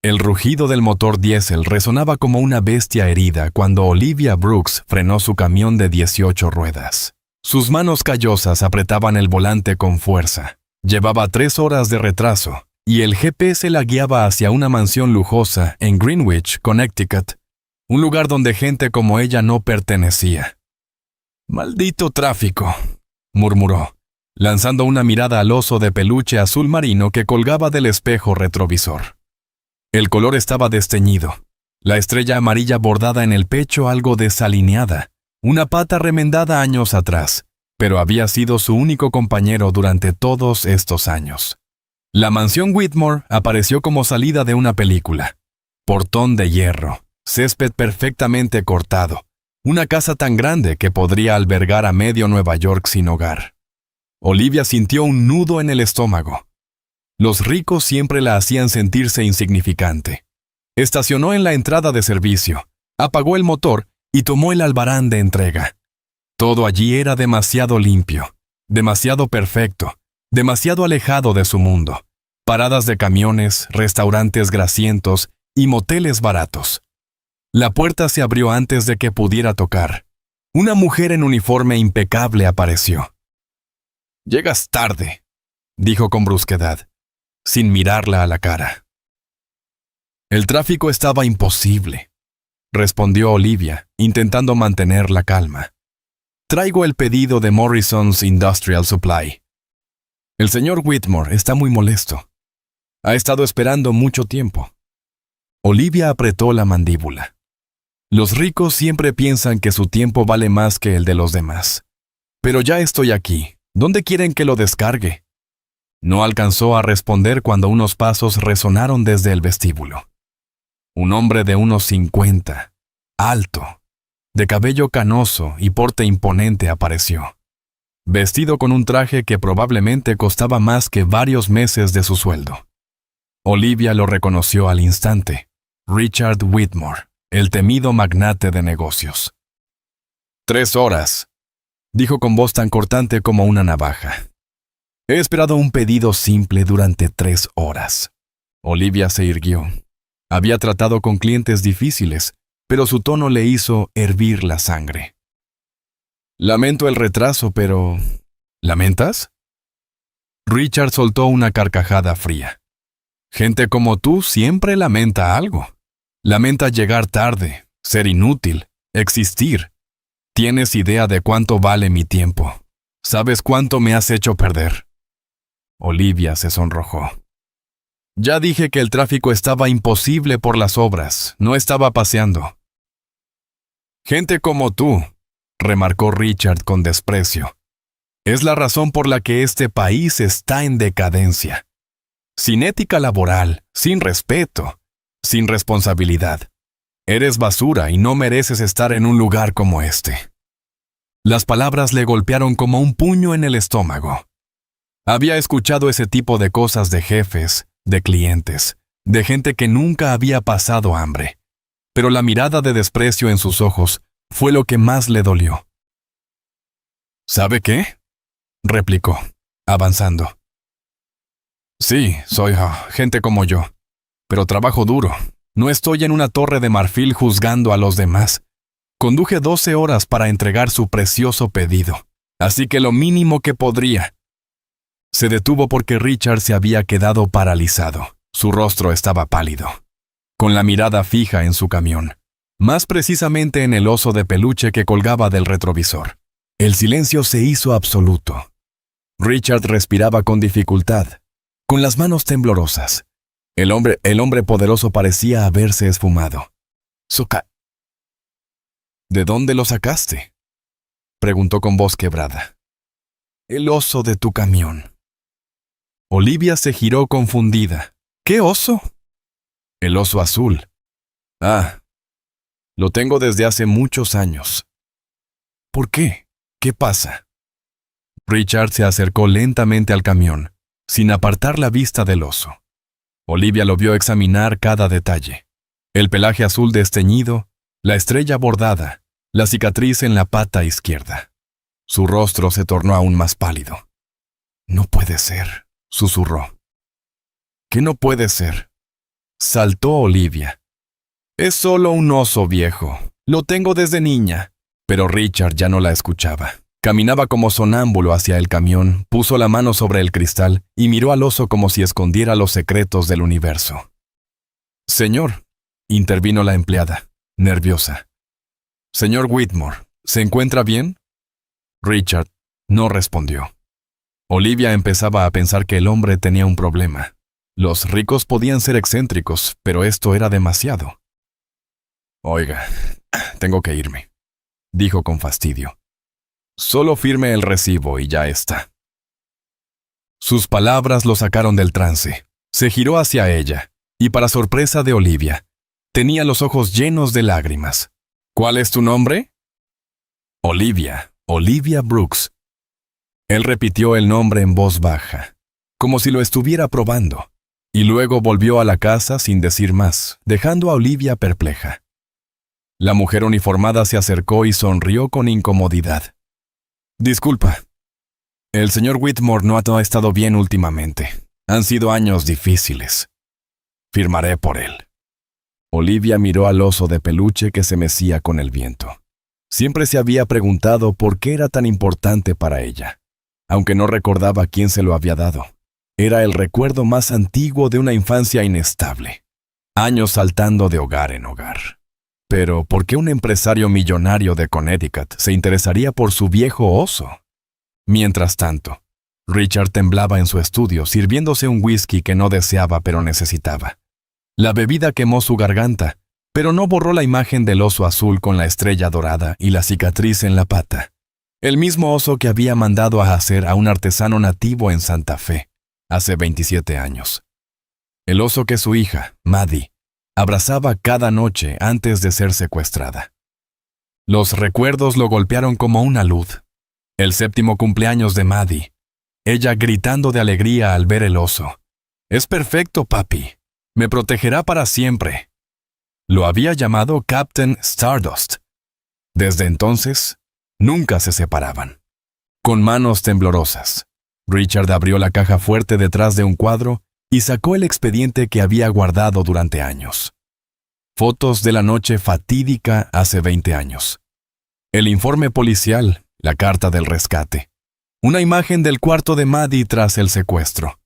El rugido del motor diésel resonaba como una bestia herida cuando Olivia Brooks frenó su camión de 18 ruedas. Sus manos callosas apretaban el volante con fuerza. Llevaba 3 horas de retraso, y el GPS la guiaba hacia una mansión lujosa en Greenwich, Connecticut, un lugar donde gente como ella no pertenecía. «Maldito tráfico», murmuró, lanzando una mirada al oso de peluche azul marino que colgaba del espejo retrovisor. El color estaba desteñido, la estrella amarilla bordada en el pecho algo desalineada, una pata remendada años atrás, pero había sido su único compañero durante todos estos años. La mansión Whitmore apareció como salida de una película. Portón de hierro, césped perfectamente cortado, una casa tan grande que podría albergar a medio Nueva York sin hogar. Olivia sintió un nudo en el estómago. Los ricos siempre la hacían sentirse insignificante. Estacionó en la entrada de servicio, apagó el motor y tomó el albarán de entrega. Todo allí era demasiado limpio, demasiado perfecto, demasiado alejado de su mundo. Paradas de camiones, restaurantes grasientos y moteles baratos. La puerta se abrió antes de que pudiera tocar. Una mujer en uniforme impecable apareció. «Llegas tarde», dijo con brusquedad, sin mirarla a la cara. «El tráfico estaba imposible», respondió Olivia, intentando mantener la calma. «Traigo el pedido de Morrison's Industrial Supply. El señor Whitmore está muy molesto. Ha estado esperando mucho tiempo». Olivia apretó la mandíbula. Los ricos siempre piensan que su tiempo vale más que el de los demás. «Pero ya estoy aquí. ¿Dónde quieren que lo descargue?» No alcanzó a responder cuando unos pasos resonaron desde el vestíbulo. Un hombre de unos 50, alto, de cabello canoso y porte imponente apareció, vestido con un traje que probablemente costaba más que varios meses de su sueldo. Olivia lo reconoció al instante. Richard Whitmore, el temido magnate de negocios. «3 horas», dijo con voz tan cortante como una navaja. «He esperado un pedido simple durante 3 horas». Olivia se irguió. Había tratado con clientes difíciles, pero su tono le hizo hervir la sangre. «Lamento el retraso, pero... ¿Lamentas?» Richard soltó una carcajada fría. «Gente como tú siempre lamenta algo. Lamenta llegar tarde, ser inútil, existir. ¿Tienes idea de cuánto vale mi tiempo? ¿Sabes cuánto me has hecho perder?» Olivia se sonrojó. «Ya dije que el tráfico estaba imposible por las obras, no estaba paseando». «Gente como tú», remarcó Richard con desprecio, «es la razón por la que este país está en decadencia. Sin ética laboral, sin respeto, sin responsabilidad. Eres basura y no mereces estar en un lugar como este». Las palabras le golpearon como un puño en el estómago. Había escuchado ese tipo de cosas de jefes, de clientes, de gente que nunca había pasado hambre. Pero la mirada de desprecio en sus ojos fue lo que más le dolió. «¿Sabe qué?», replicó, avanzando. «Sí, soy gente como yo, pero trabajo duro. No estoy en una torre de marfil juzgando a los demás. Conduje 12 horas para entregar su precioso pedido, así que lo mínimo que podría». Se detuvo porque Richard se había quedado paralizado. Su rostro estaba pálido, con la mirada fija en su camión, más precisamente en el oso de peluche que colgaba del retrovisor. El silencio se hizo absoluto. Richard respiraba con dificultad, con las manos temblorosas. El hombre poderoso parecía haberse esfumado. «¿De dónde lo sacaste?», preguntó con voz quebrada. «El oso de tu camión». Olivia se giró confundida. «¿Qué oso?» «El oso azul». «Ah, lo tengo desde hace muchos años». «¿Por qué? ¿Qué pasa?» Richard se acercó lentamente al camión, sin apartar la vista del oso. Olivia lo vio examinar cada detalle. El pelaje azul desteñido, la estrella bordada, la cicatriz en la pata izquierda. Su rostro se tornó aún más pálido. «No puede ser», susurró. «¿Qué no puede ser?» Saltó Olivia. Es solo un oso viejo. Lo tengo desde niña. Pero Richard ya no la escuchaba. Caminaba como sonámbulo hacia el camión, puso la mano sobre el cristal y miró al oso como si escondiera los secretos del universo. Señor, intervino la empleada, nerviosa. Señor Whitmore, ¿se encuentra bien? Richard no respondió. Olivia empezaba a pensar que el hombre tenía un problema. Los ricos podían ser excéntricos, pero esto era demasiado. Oiga, tengo que irme, dijo con fastidio. Solo firme el recibo y ya está. Sus palabras lo sacaron del trance. Se giró hacia ella, y para sorpresa de Olivia, tenía los ojos llenos de lágrimas. ¿Cuál es tu nombre? Olivia Brooks. Él repitió el nombre en voz baja, como si lo estuviera probando, y luego volvió a la casa sin decir más, dejando a Olivia perpleja. La mujer uniformada se acercó y sonrió con incomodidad. Disculpa. El señor Whitmore no ha estado bien últimamente. Han sido años difíciles. Firmaré por él. Olivia miró al oso de peluche que se mecía con el viento. Siempre se había preguntado por qué era tan importante para ella, aunque no recordaba quién se lo había dado. Era el recuerdo más antiguo de una infancia inestable. Años saltando de hogar en hogar. Pero, ¿por qué un empresario millonario de Connecticut se interesaría por su viejo oso? Mientras tanto, Richard temblaba en su estudio, sirviéndose un whisky que no deseaba pero necesitaba. La bebida quemó su garganta, pero no borró la imagen del oso azul con la estrella dorada y la cicatriz en la pata. El mismo oso que había mandado a hacer a un artesano nativo en Santa Fe, hace 27 años. El oso que su hija, Maddie, abrazaba cada noche antes de ser secuestrada. Los recuerdos lo golpearon como una luz. El 7º cumpleaños de Maddie. Ella gritando de alegría al ver el oso. «Es perfecto, papi. Me protegerá para siempre». Lo había llamado Captain Stardust. Desde entonces, nunca se separaban. Con manos temblorosas, Richard abrió la caja fuerte detrás de un cuadro y sacó el expediente que había guardado durante años. Fotos de la noche fatídica hace 20 años. El informe policial, la carta del rescate. Una imagen del cuarto de Maddie tras el secuestro.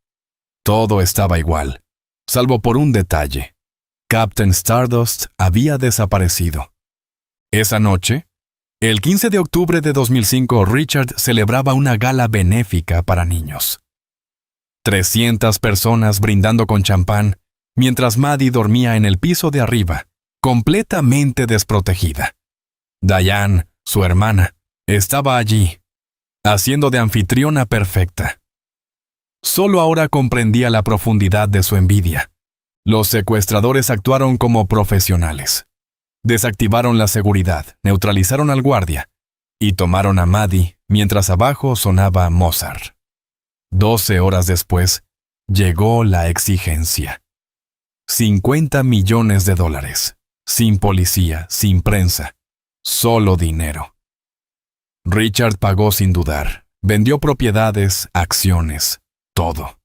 Todo estaba igual, salvo por un detalle. Captain Stardust había desaparecido. Esa noche, el 15 de octubre de 2005, Richard celebraba una gala benéfica para niños. 300 personas brindando con champán, mientras Maddie dormía en el piso de arriba, completamente desprotegida. Diane, su hermana, estaba allí, haciendo de anfitriona perfecta. Solo ahora comprendía la profundidad de su envidia. Los secuestradores actuaron como profesionales. Desactivaron la seguridad, neutralizaron al guardia y tomaron a Maddie mientras abajo sonaba Mozart. 12 horas después, llegó la exigencia. $50 millones, sin policía, sin prensa, solo dinero. Richard pagó sin dudar, vendió propiedades, acciones, todo.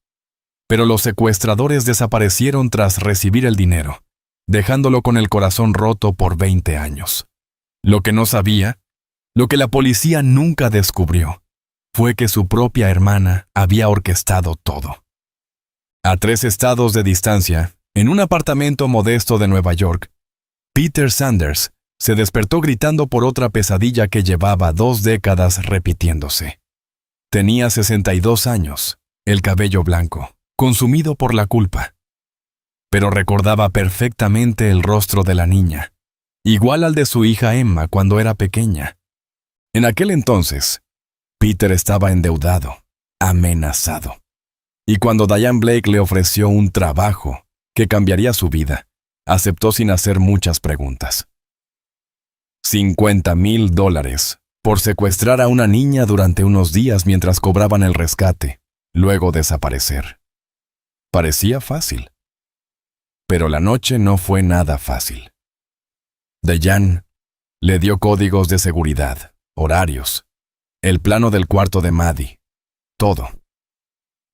Pero los secuestradores desaparecieron tras recibir el dinero, dejándolo con el corazón roto por 20 años. Lo que no sabía, lo que la policía nunca descubrió, fue que su propia hermana había orquestado todo. A 3 estados de distancia, en un apartamento modesto de Nueva York, Peter Sanders se despertó gritando por otra pesadilla que llevaba 2 décadas repitiéndose. Tenía 62 años, el cabello blanco, consumido por la culpa. Pero recordaba perfectamente el rostro de la niña, igual al de su hija Emma cuando era pequeña. En aquel entonces, Peter estaba endeudado, amenazado. Y cuando Diane Blake le ofreció un trabajo que cambiaría su vida, aceptó sin hacer muchas preguntas. $50,000 por secuestrar a una niña durante unos días mientras cobraban el rescate, luego desaparecer. Parecía fácil. Pero la noche no fue nada fácil. Diane le dio códigos de seguridad, horarios, el plano del cuarto de Maddie, todo.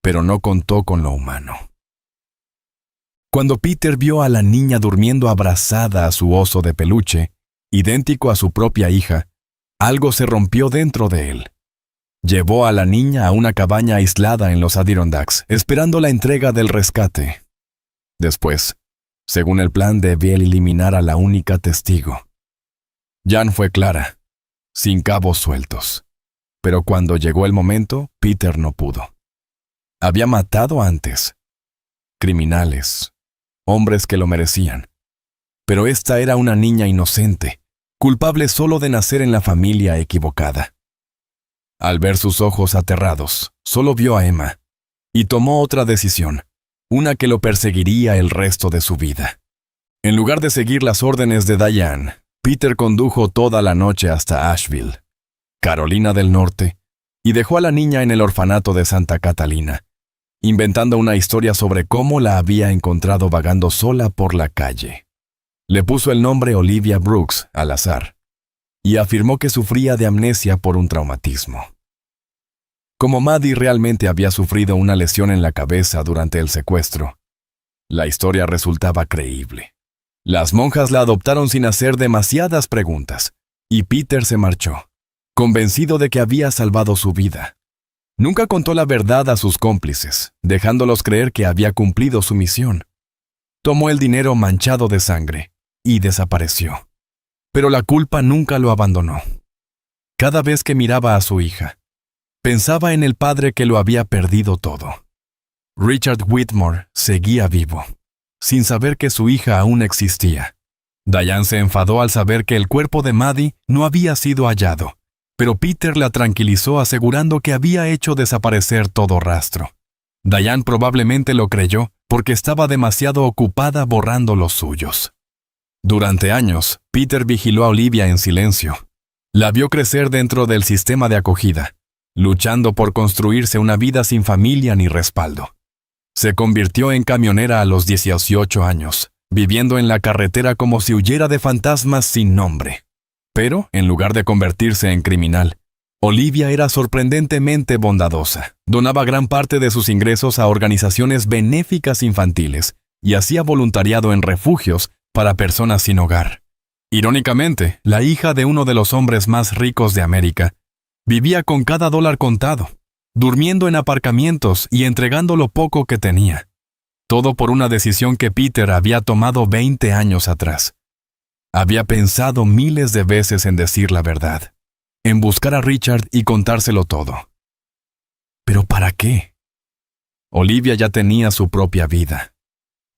Pero no contó con lo humano. Cuando Peter vio a la niña durmiendo abrazada a su oso de peluche, idéntico a su propia hija, algo se rompió dentro de él. Llevó a la niña a una cabaña aislada en los Adirondacks, esperando la entrega del rescate. Después, según el plan, debía eliminar a la única testigo. Jan fue clara, sin cabos sueltos. Pero cuando llegó el momento, Peter no pudo. Había matado antes. Criminales, hombres que lo merecían. Pero esta era una niña inocente, culpable solo de nacer en la familia equivocada. Al ver sus ojos aterrados, solo vio a Emma, y tomó otra decisión, una que lo perseguiría el resto de su vida. En lugar de seguir las órdenes de Diane, Peter condujo toda la noche hasta Asheville, Carolina del Norte, y dejó a la niña en el orfanato de Santa Catalina, inventando una historia sobre cómo la había encontrado vagando sola por la calle. Le puso el nombre Olivia Brooks al azar, y afirmó que sufría de amnesia por un traumatismo. Como Maddie realmente había sufrido una lesión en la cabeza durante el secuestro, la historia resultaba creíble. Las monjas la adoptaron sin hacer demasiadas preguntas, y Peter se marchó, convencido de que había salvado su vida. Nunca contó la verdad a sus cómplices, dejándolos creer que había cumplido su misión. Tomó el dinero manchado de sangre y desapareció. Pero la culpa nunca lo abandonó. Cada vez que miraba a su hija, pensaba en el padre que lo había perdido todo. Richard Whitmore seguía vivo, sin saber que su hija aún existía. Diane se enfadó al saber que el cuerpo de Maddie no había sido hallado, pero Peter la tranquilizó asegurando que había hecho desaparecer todo rastro. Diane probablemente lo creyó porque estaba demasiado ocupada borrando los suyos. Durante años, Peter vigiló a Olivia en silencio. La vio crecer dentro del sistema de acogida, luchando por construirse una vida sin familia ni respaldo. Se convirtió en camionera a los 18 años, viviendo en la carretera como si huyera de fantasmas sin nombre. Pero, en lugar de convertirse en criminal, Olivia era sorprendentemente bondadosa. Donaba gran parte de sus ingresos a organizaciones benéficas infantiles y hacía voluntariado en refugios para personas sin hogar. Irónicamente, la hija de uno de los hombres más ricos de América vivía con cada dólar contado, durmiendo en aparcamientos y entregando lo poco que tenía. Todo por una decisión que Peter había tomado 20 años atrás. Había pensado miles de veces en decir la verdad, en buscar a Richard y contárselo todo. ¿Pero para qué? Olivia ya tenía su propia vida.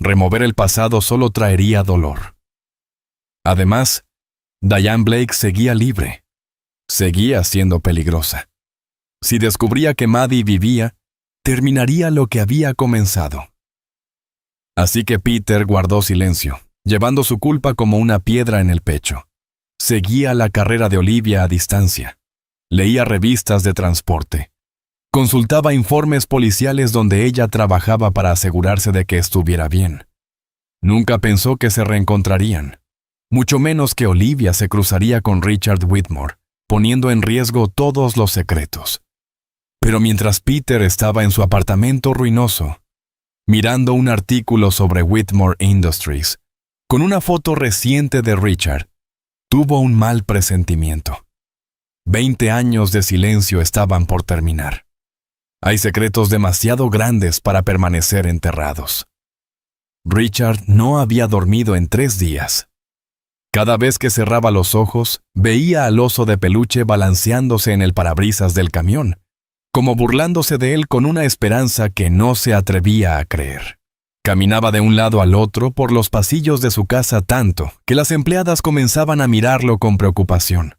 Remover el pasado solo traería dolor. Además, Diane Blake seguía libre. Seguía siendo peligrosa. Si descubría que Maddie vivía, terminaría lo que había comenzado. Así que Peter guardó silencio, llevando su culpa como una piedra en el pecho. Seguía la carrera de Olivia a distancia. Leía revistas de transporte. Consultaba informes policiales donde ella trabajaba para asegurarse de que estuviera bien. Nunca pensó que se reencontrarían, mucho menos que Olivia se cruzaría con Richard Whitmore, poniendo en riesgo todos los secretos. Pero mientras Peter estaba en su apartamento ruinoso, mirando un artículo sobre Whitmore Industries, con una foto reciente de Richard, tuvo un mal presentimiento. 20 años de silencio estaban por terminar. Hay secretos demasiado grandes para permanecer enterrados. Richard no había dormido en 3 días. Cada vez que cerraba los ojos, veía al oso de peluche balanceándose en el parabrisas del camión, como burlándose de él con una esperanza que no se atrevía a creer. Caminaba de un lado al otro por los pasillos de su casa tanto que las empleadas comenzaban a mirarlo con preocupación.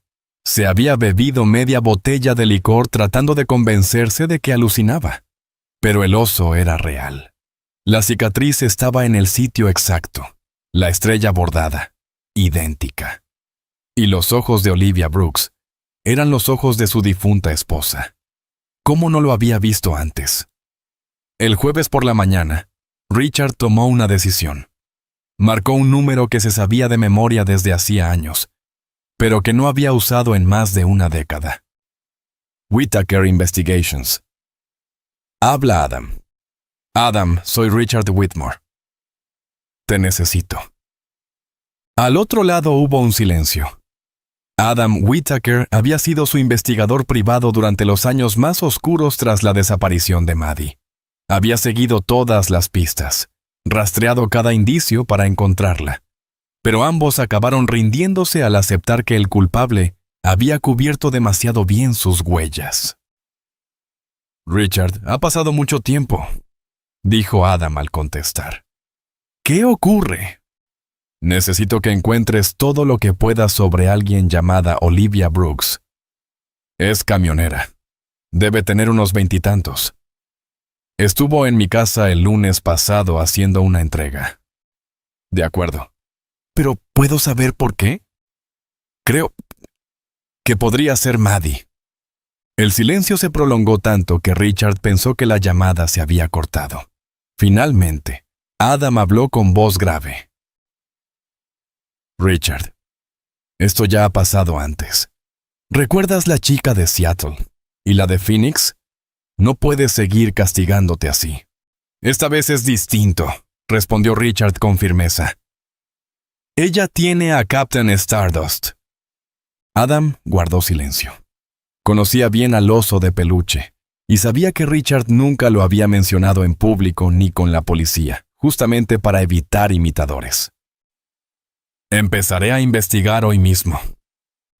Se había bebido media botella de licor tratando de convencerse de que alucinaba. Pero el oso era real. La cicatriz estaba en el sitio exacto, la estrella bordada, idéntica. Y los ojos de Olivia Brooks eran los ojos de su difunta esposa. ¿Cómo no lo había visto antes? El jueves por la mañana, Richard tomó una decisión. Marcó un número que se sabía de memoria desde hacía años, pero que no había usado en más de una década. Whitaker Investigations. Habla Adam. Adam, soy Richard Whitmore. Te necesito. Al otro lado hubo un silencio. Adam Whittaker había sido su investigador privado durante los años más oscuros tras la desaparición de Maddie. Había seguido todas las pistas, rastreado cada indicio para encontrarla. Pero ambos acabaron rindiéndose al aceptar que el culpable había cubierto demasiado bien sus huellas. Richard, ha pasado mucho tiempo, dijo Adam al contestar. ¿Qué ocurre? Necesito que encuentres todo lo que puedas sobre alguien llamada Olivia Brooks. Es camionera. Debe tener unos 20 y tantos. Estuvo en mi casa el lunes pasado haciendo una entrega. De acuerdo. ¿Pero puedo saber por qué? Creo que podría ser Maddie. El silencio se prolongó tanto que Richard pensó que la llamada se había cortado. Finalmente, Adam habló con voz grave. Richard, esto ya ha pasado antes. ¿Recuerdas la chica de Seattle y la de Phoenix? No puedes seguir castigándote así. Esta vez es distinto, respondió Richard con firmeza. Ella tiene a Captain Stardust. Adam guardó silencio. Conocía bien al oso de peluche y sabía que Richard nunca lo había mencionado en público ni con la policía, justamente para evitar imitadores. Empezaré a investigar hoy mismo.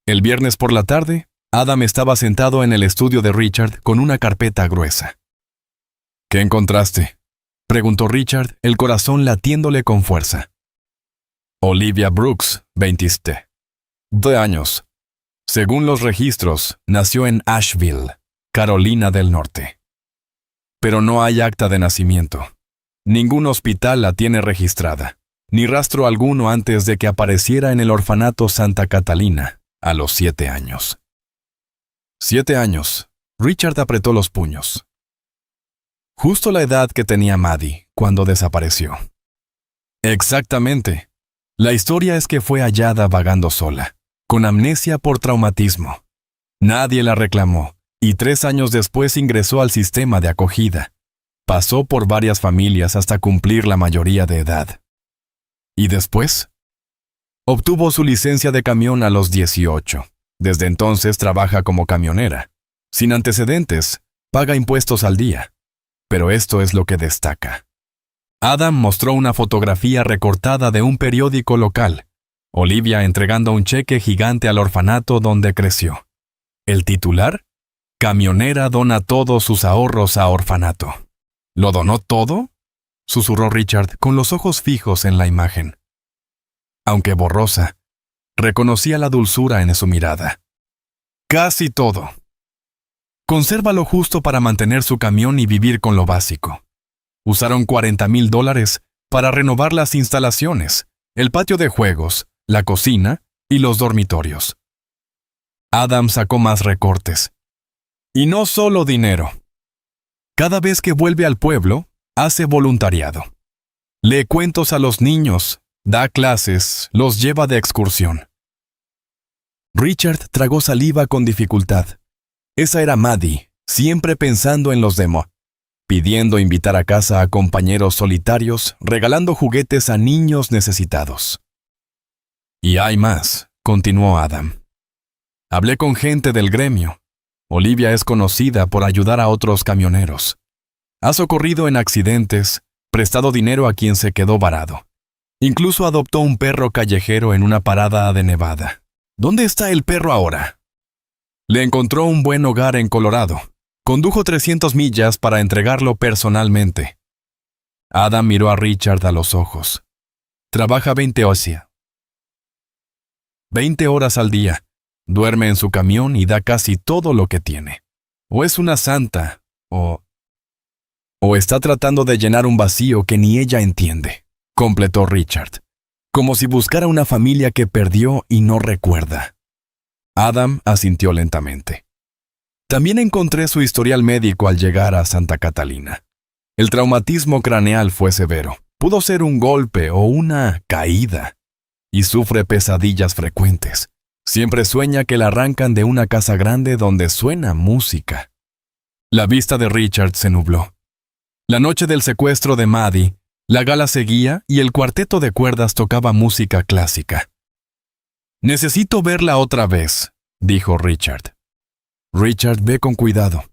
El viernes por la tarde, Adam estaba sentado en el estudio de Richard con una carpeta gruesa. ¿Qué encontraste?, preguntó Richard, el corazón latiéndole con fuerza. Olivia Brooks, 27 años. Según los registros, nació en Asheville, Carolina del Norte. Pero no hay acta de nacimiento. Ningún hospital la tiene registrada, ni rastro alguno antes de que apareciera en el orfanato Santa Catalina, a los 7 años. 7 años. Richard apretó los puños. Justo la edad que tenía Maddie cuando desapareció. Exactamente. La historia es que fue hallada vagando sola, con amnesia por traumatismo. Nadie la reclamó, y 3 años después ingresó al sistema de acogida. Pasó por varias familias hasta cumplir la mayoría de edad. ¿Y después? Obtuvo su licencia de camión a los 18. Desde entonces trabaja como camionera. Sin antecedentes, paga impuestos al día. Pero esto es lo que destaca. Adam mostró una fotografía recortada de un periódico local. Olivia entregando un cheque gigante al orfanato donde creció. El titular: Camionera dona todos sus ahorros a orfanato. ¿Lo donó todo?, susurró Richard con los ojos fijos en la imagen. Aunque borrosa, reconocía la dulzura en su mirada. Casi todo. Conserva lo justo para mantener su camión y vivir con lo básico. Usaron $40,000 para renovar las instalaciones, el patio de juegos, la cocina y los dormitorios. Adam sacó más recortes. Y no solo dinero. Cada vez que vuelve al pueblo, hace voluntariado. Lee cuentos a los niños, da clases, los lleva de excursión. Richard tragó saliva con dificultad. Esa era Maddie, siempre pensando en los demás, pidiendo invitar a casa a compañeros solitarios, regalando juguetes a niños necesitados. Y hay más, continuó Adam. Hablé con gente del gremio. Olivia es conocida por ayudar a otros camioneros. Ha socorrido en accidentes, prestado dinero a quien se quedó varado. Incluso adoptó un perro callejero en una parada de Nevada. ¿Dónde está el perro ahora? Le encontró un buen hogar en Colorado. Condujo 300 millas para entregarlo personalmente. Adam miró a Richard a los ojos. Trabaja 20 horas al día. Duerme en su camión y da casi todo lo que tiene. O es una santa, o está tratando de llenar un vacío que ni ella entiende, completó Richard, como si buscara una familia que perdió y no recuerda. Adam asintió lentamente. También encontré su historial médico al llegar a Santa Catalina. El traumatismo craneal fue severo. Pudo ser un golpe o una caída. Y sufre pesadillas frecuentes. Siempre sueña que la arrancan de una casa grande donde suena música. La vista de Richard se nubló. La noche del secuestro de Maddie, La gala seguía y el cuarteto de cuerdas tocaba música clásica. «Necesito verla otra vez», dijo Richard. «Richard, ve con cuidado.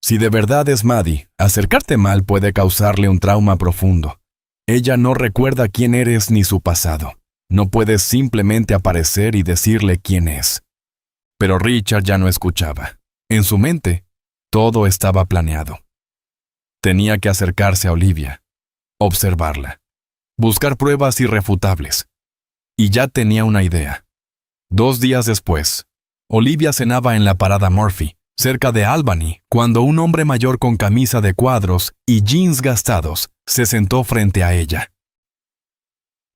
Si de verdad es Maddie, acercarte mal puede causarle un trauma profundo. Ella no recuerda quién eres ni su pasado. No puedes simplemente aparecer y decirle quién es». Pero Richard ya no escuchaba. En su mente, todo estaba planeado. Tenía que acercarse a Olivia, observarla, buscar pruebas irrefutables. Y ya tenía una idea. 2 días después, Olivia cenaba en la parada Murphy, cerca de Albany, cuando un hombre mayor con camisa de cuadros y jeans gastados se sentó frente a ella.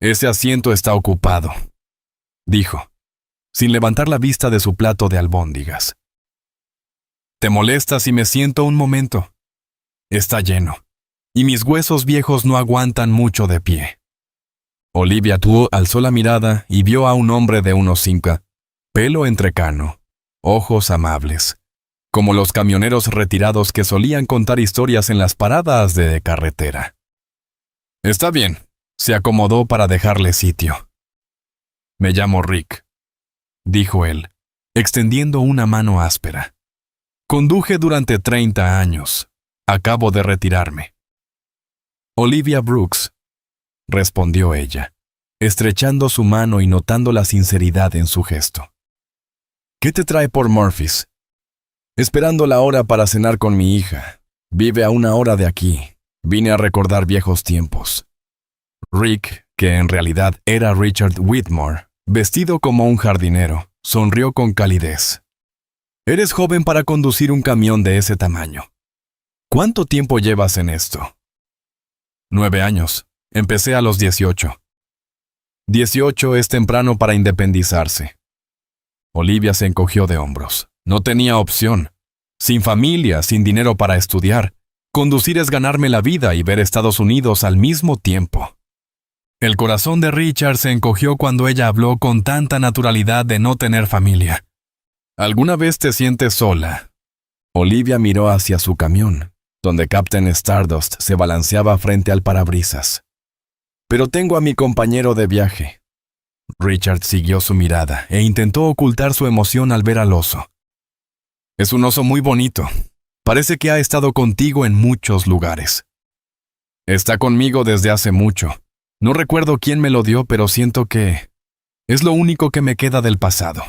«Ese asiento está ocupado», dijo, sin levantar la vista de su plato de albóndigas. «¿Te molesta si me siento un momento? Está lleno, y mis huesos viejos no aguantan mucho de pie». Olivia Tuo alzó la mirada y vio a un hombre de unos 5, pelo entrecano, ojos amables, como los camioneros retirados que solían contar historias en las paradas de carretera. «Está bien», se acomodó para dejarle sitio. «Me llamo Rick», dijo él, extendiendo una mano áspera. «Conduje durante 30 años. Acabo de retirarme». «Olivia Brooks», respondió ella, estrechando su mano y notando la sinceridad en su gesto. «¿Qué te trae por Murphy's?» «Esperando la hora para cenar con mi hija. Vive a 1 hora de aquí. Vine a recordar viejos tiempos». Rick, que en realidad era Richard Whitmore, vestido como un jardinero, sonrió con calidez. «Eres joven para conducir un camión de ese tamaño. ¿Cuánto tiempo llevas en esto?» «9 años. Empecé a los 18. 18 es temprano para independizarse». Olivia se encogió de hombros. No tenía opción. Sin familia, sin dinero para estudiar, conducir es ganarme la vida y ver Estados Unidos al mismo tiempo. El corazón de Richard se encogió cuando ella habló con tanta naturalidad de no tener familia. «¿Alguna vez te sientes sola?» Olivia miró hacia su camión, donde Captain Stardust se balanceaba frente al parabrisas. «Pero tengo a mi compañero de viaje». Richard siguió su mirada e intentó ocultar su emoción al ver al oso. «Es un oso muy bonito. Parece que ha estado contigo en muchos lugares». «Está conmigo desde hace mucho. No recuerdo quién me lo dio, pero siento que es lo único que me queda del pasado».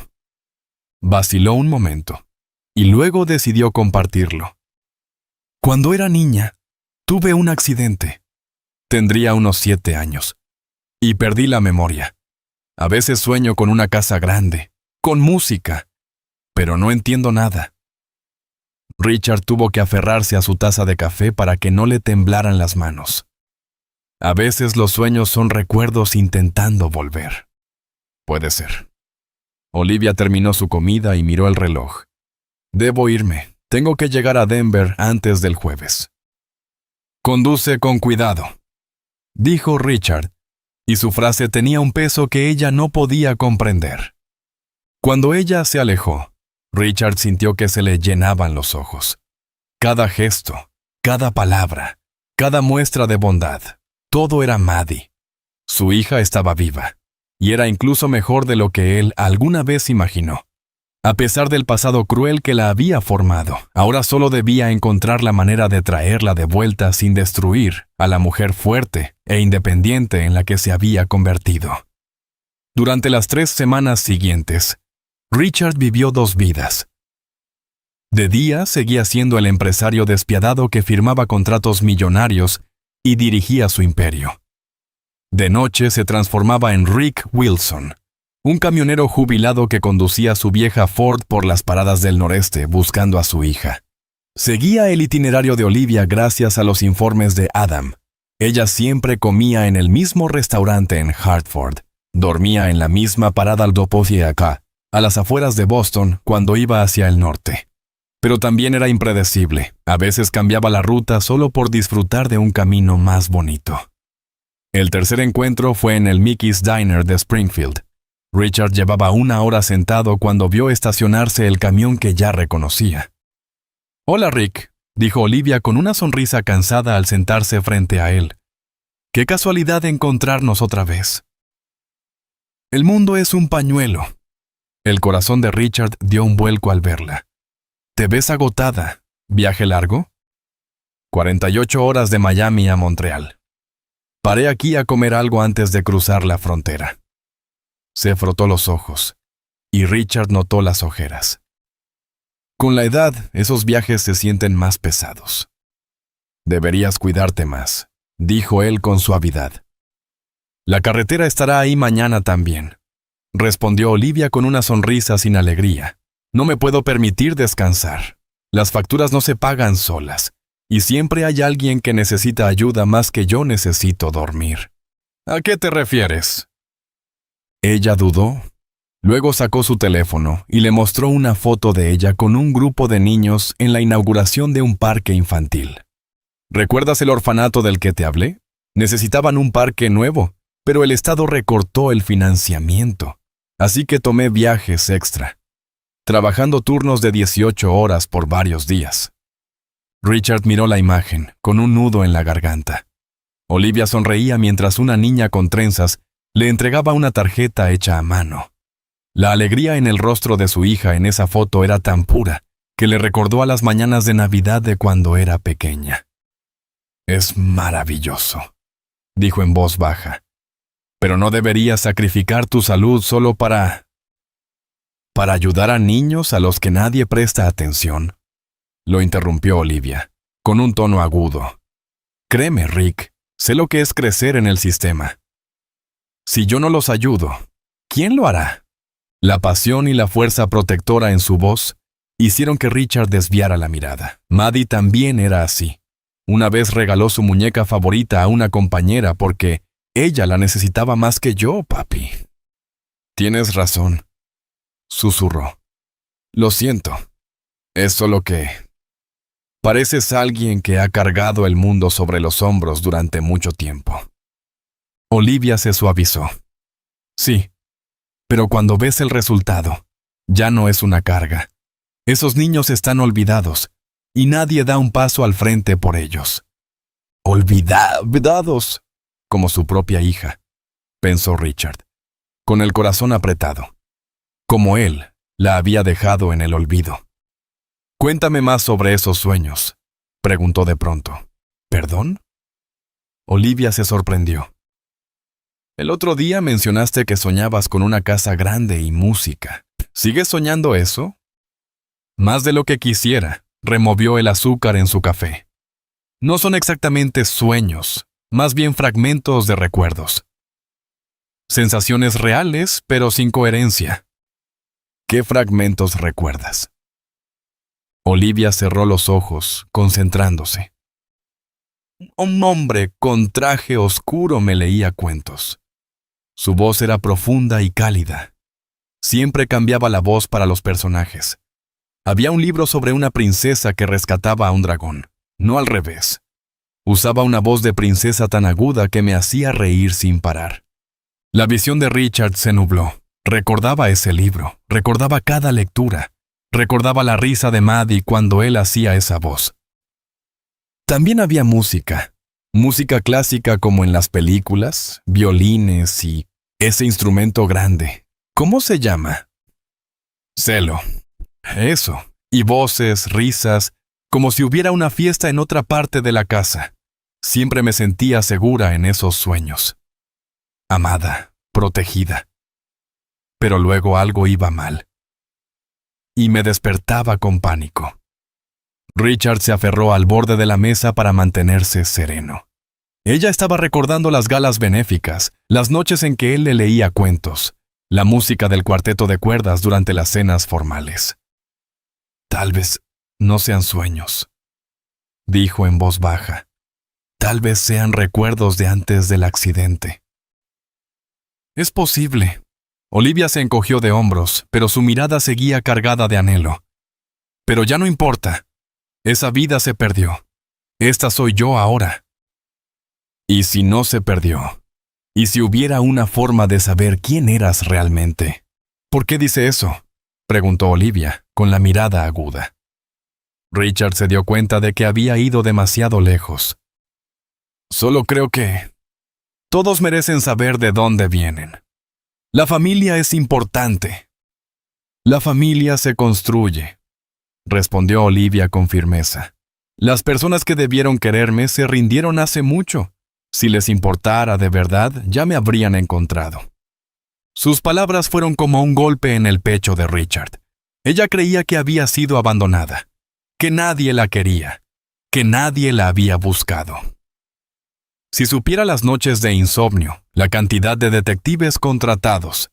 Vaciló un momento, y luego decidió compartirlo. «Cuando era niña, tuve un accidente. Tendría unos 7 años. Y perdí la memoria. A veces sueño con una casa grande, con música, pero no entiendo nada». Richard tuvo que aferrarse a su taza de café para que no le temblaran las manos. A veces los sueños son recuerdos intentando volver. Puede ser. Olivia terminó su comida y miró el reloj. «Debo irme. Tengo que llegar a Denver antes del jueves». «Conduce con cuidado», dijo Richard, y su frase tenía un peso que ella no podía comprender. Cuando ella se alejó, Richard sintió que se le llenaban los ojos. Cada gesto, cada palabra, cada muestra de bondad, todo era Maddie. Su hija estaba viva, y era incluso mejor de lo que él alguna vez imaginó. A pesar del pasado cruel que la había formado, ahora solo debía encontrar la manera de traerla de vuelta sin destruir a la mujer fuerte e independiente en la que se había convertido. Durante las 3 semanas siguientes, Richard vivió 2 vidas. De día seguía siendo el empresario despiadado que firmaba contratos millonarios y dirigía su imperio. De noche se transformaba en Rick Wilson, un camionero jubilado que conducía su vieja Ford por las paradas del noreste buscando a su hija. Seguía el itinerario de Olivia gracias a los informes de Adam. Ella siempre comía en el mismo restaurante en Hartford, dormía en la misma parada al Dopoziaca, a las afueras de Boston cuando iba hacia el norte. Pero también era impredecible, a veces cambiaba la ruta solo por disfrutar de un camino más bonito. El tercer encuentro fue en el Mickey's Diner de Springfield. Richard llevaba 1 hora sentado cuando vio estacionarse el camión que ya reconocía. «Hola, Rick», dijo Olivia con una sonrisa cansada al sentarse frente a él. ¡Qué casualidad encontrarnos otra vez! El mundo es un pañuelo. El corazón de Richard dio un vuelco al verla. Te ves agotada. ¿Viaje largo? 48 horas de Miami a Montreal. Paré aquí a comer algo antes de cruzar la frontera. Se frotó los ojos, y Richard notó las ojeras. Con la edad, esos viajes se sienten más pesados. Deberías cuidarte más, dijo él con suavidad. La carretera estará ahí mañana también, respondió Olivia con una sonrisa sin alegría. No me puedo permitir descansar. Las facturas no se pagan solas, y siempre hay alguien que necesita ayuda más que yo necesito dormir. ¿A qué te refieres? Ella dudó. Luego sacó su teléfono y le mostró una foto de ella con un grupo de niños en la inauguración de un parque infantil. ¿Recuerdas el orfanato del que te hablé? Necesitaban un parque nuevo, pero el Estado recortó el financiamiento, así que tomé viajes extra, trabajando turnos de 18 horas por varios días. Richard miró la imagen, con un nudo en la garganta. Olivia sonreía mientras una niña con trenzas le entregaba una tarjeta hecha a mano. La alegría en el rostro de su hija en esa foto era tan pura que le recordó a las mañanas de Navidad de cuando era pequeña. «Es maravilloso», dijo en voz baja. «Pero no deberías sacrificar tu salud solo para ayudar a niños a los que nadie presta atención», lo interrumpió Olivia, con un tono agudo. «Créeme, Rick, sé lo que es crecer en el sistema. Si yo no los ayudo, ¿quién lo hará?» La pasión y la fuerza protectora en su voz hicieron que Richard desviara la mirada. Maddie también era así. Una vez regaló su muñeca favorita a una compañera porque ella la necesitaba más que yo, papi. «Tienes razón», susurró. «Lo siento. Es solo que pareces alguien que ha cargado el mundo sobre los hombros durante mucho tiempo». Olivia se suavizó. «Sí. Pero cuando ves el resultado, ya no es una carga. Esos niños están olvidados, y nadie da un paso al frente por ellos». «Olvidados», como su propia hija, pensó Richard, con el corazón apretado. Como él la había dejado en el olvido. «Cuéntame más sobre esos sueños», preguntó de pronto. «¿Perdón?» Olivia se sorprendió. «El otro día mencionaste que soñabas con una casa grande y música. ¿Sigues soñando eso?» Más de lo que quisiera, removió el azúcar en su café. No son exactamente sueños, más bien fragmentos de recuerdos. Sensaciones reales, pero sin coherencia. ¿Qué fragmentos recuerdas? Olivia cerró los ojos, concentrándose. Un hombre con traje oscuro me leía cuentos. Su voz era profunda y cálida. Siempre cambiaba la voz para los personajes. Había un libro sobre una princesa que rescataba a un dragón, no al revés. Usaba una voz de princesa tan aguda que me hacía reír sin parar. La visión de Richard se nubló. Recordaba ese libro, recordaba cada lectura, recordaba la risa de Maddie cuando él hacía esa voz. También había música clásica como en las películas, violines y ese instrumento grande. ¿Cómo se llama? Cello. Eso. Y voces, risas, como si hubiera una fiesta en otra parte de la casa. Siempre me sentía segura en esos sueños. Amada, protegida. Pero luego algo iba mal. Y me despertaba con pánico. Richard se aferró al borde de la mesa para mantenerse sereno. Ella estaba recordando las galas benéficas, las noches en que él le leía cuentos, la música del cuarteto de cuerdas durante las cenas formales. «Tal vez no sean sueños», dijo en voz baja. «Tal vez sean recuerdos de antes del accidente». «Es posible». Olivia se encogió de hombros, pero su mirada seguía cargada de anhelo. «Pero ya no importa. Esa vida se perdió. Esta soy yo ahora». «¿Y si no se perdió? ¿Y si hubiera una forma de saber quién eras realmente?» «¿Por qué dice eso?», preguntó Olivia, con la mirada aguda. Richard se dio cuenta de que había ido demasiado lejos. «Solo creo que Todos merecen saber de dónde vienen. La familia es importante. La familia se construye, respondió Olivia con firmeza. Las personas que debieron quererme se rindieron hace mucho. Si les importara de verdad, ya me habrían encontrado. Sus palabras fueron como un golpe en el pecho de Richard. Ella creía que había sido abandonada, que nadie la quería, que nadie la había buscado. Si supiera las noches de insomnio, la cantidad de detectives contratados,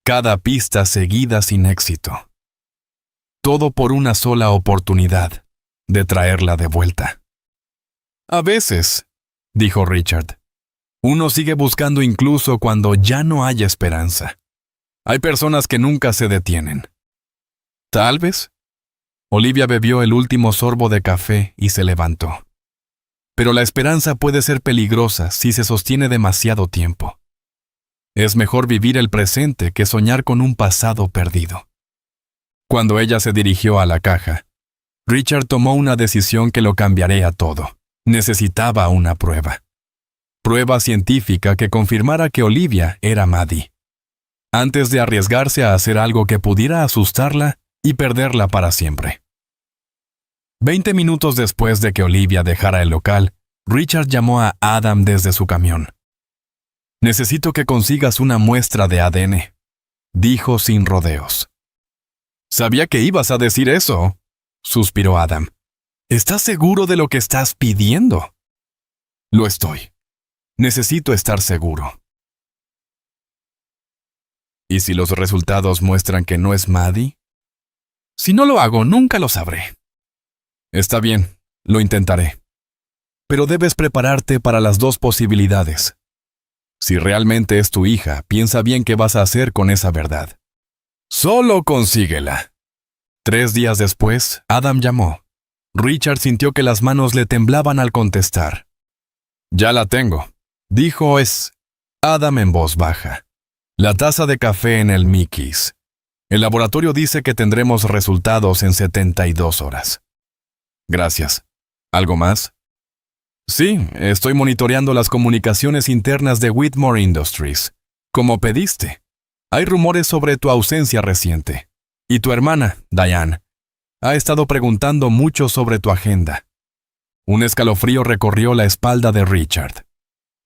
cada pista seguida sin éxito. Todo por una sola oportunidad de traerla de vuelta. A veces, dijo Richard, uno sigue buscando incluso cuando ya no hay esperanza. Hay personas que nunca se detienen. Tal vez. Olivia bebió el último sorbo de café y se levantó. Pero la esperanza puede ser peligrosa si se sostiene demasiado tiempo. Es mejor vivir el presente que soñar con un pasado perdido. Cuando ella se dirigió a la caja, Richard tomó una decisión que lo cambiaría todo. Necesitaba una prueba. Prueba científica que confirmara que Olivia era Maddie, antes de arriesgarse a hacer algo que pudiera asustarla y perderla para siempre. 20 minutos después de que Olivia dejara el local, Richard llamó a Adam desde su camión. «Necesito que consigas una muestra de ADN», dijo sin rodeos. «Sabía que ibas a decir eso», suspiró Adam. «¿Estás seguro de lo que estás pidiendo?» «Lo estoy. Necesito estar seguro». ¿Y si los resultados muestran que no es Maddie? Si no lo hago, nunca lo sabré. Está bien, lo intentaré. Pero debes prepararte para las dos posibilidades. Si realmente es tu hija, piensa bien qué vas a hacer con esa verdad. Solo consíguela. 3 días después, Adam llamó. Richard sintió que las manos le temblaban al contestar. «Ya la tengo», dijo Adam en voz baja. «La taza de café en el Mickey's. El laboratorio dice que tendremos resultados en 72 horas. Gracias. ¿Algo más?» «Sí, estoy monitoreando las comunicaciones internas de Whitmore Industries. Como pediste. Hay rumores sobre tu ausencia reciente. Y tu hermana, Diane, ha estado preguntando mucho sobre tu agenda». Un escalofrío recorrió la espalda de Richard.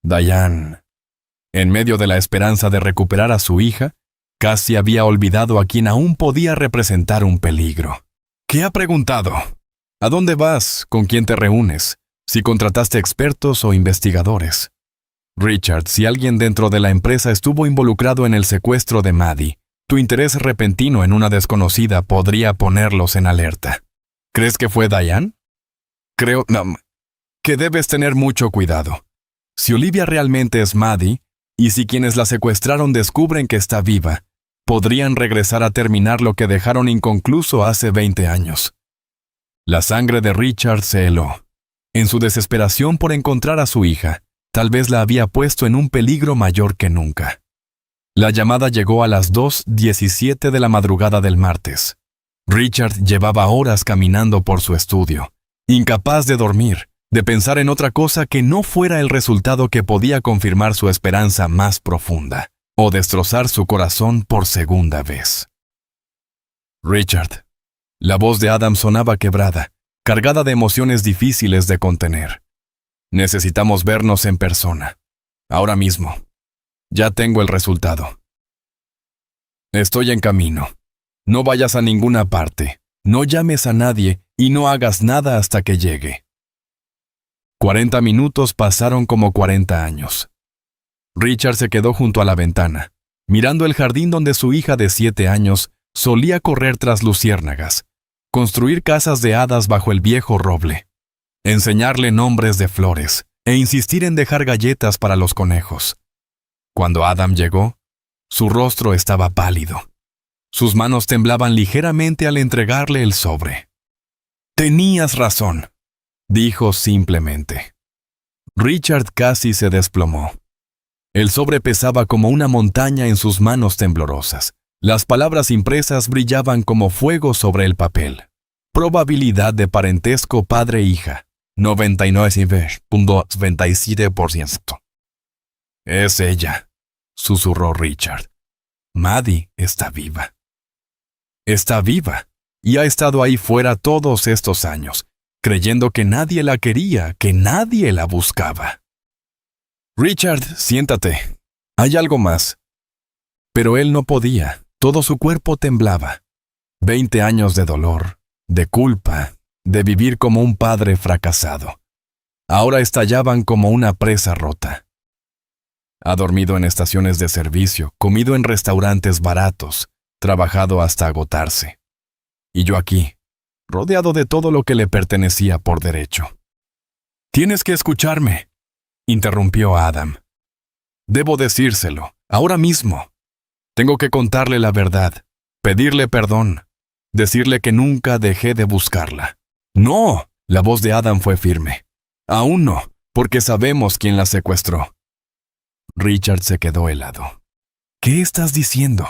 Diane, en medio de la esperanza de recuperar a su hija, casi había olvidado a quien aún podía representar un peligro. ¿Qué ha preguntado? ¿A dónde vas? ¿Con quién te reúnes? Si contrataste expertos o investigadores. Richard, si alguien dentro de la empresa estuvo involucrado en el secuestro de Maddie, tu interés repentino en una desconocida podría ponerlos en alerta. ¿Crees que fue Diane? Creo que debes tener mucho cuidado. Si Olivia realmente es Maddie, y si quienes la secuestraron descubren que está viva, podrían regresar a terminar lo que dejaron inconcluso hace 20 años. La sangre de Richard se heló. En su desesperación por encontrar a su hija, tal vez la había puesto en un peligro mayor que nunca. La llamada llegó a las 2:17 de la madrugada del martes. Richard llevaba horas caminando por su estudio, incapaz de dormir, de pensar en otra cosa que no fuera el resultado que podía confirmar su esperanza más profunda, o destrozar su corazón por segunda vez. «Richard». La voz de Adam sonaba quebrada, cargada de emociones difíciles de contener. «Necesitamos vernos en persona. Ahora mismo. Ya tengo el resultado. Estoy en camino. No vayas a ninguna parte. No llames a nadie y no hagas nada hasta que llegue». 40 minutos pasaron como 40 años. Richard se quedó junto a la ventana, mirando el jardín donde su hija de 7 años solía correr tras luciérnagas, construir casas de hadas bajo el viejo roble, enseñarle nombres de flores e insistir en dejar galletas para los conejos. Cuando Adam llegó, su rostro estaba pálido. Sus manos temblaban ligeramente al entregarle el sobre. «Tenías razón», dijo simplemente. Richard casi se desplomó. El sobre pesaba como una montaña en sus manos temblorosas. Las palabras impresas brillaban como fuego sobre el papel. Probabilidad de parentesco padre-hija, 99,97%. Es ella, susurró Richard. Maddie está viva. Está viva, y ha estado ahí fuera todos estos años, creyendo que nadie la quería, que nadie la buscaba. Richard, siéntate. Hay algo más. Pero él no podía, todo su cuerpo temblaba. 20 años de dolor, de culpa, de vivir como un padre fracasado. Ahora estallaban como una presa rota. Ha dormido en estaciones de servicio, comido en restaurantes baratos, trabajado hasta agotarse. Y yo aquí, rodeado de todo lo que le pertenecía por derecho. «Tienes que escucharme», interrumpió Adam. «Debo decírselo, ahora mismo. Tengo que contarle la verdad, pedirle perdón, decirle que nunca dejé de buscarla». «No», la voz de Adam fue firme. «Aún no, porque sabemos quién la secuestró». Richard se quedó helado. «¿Qué estás diciendo?»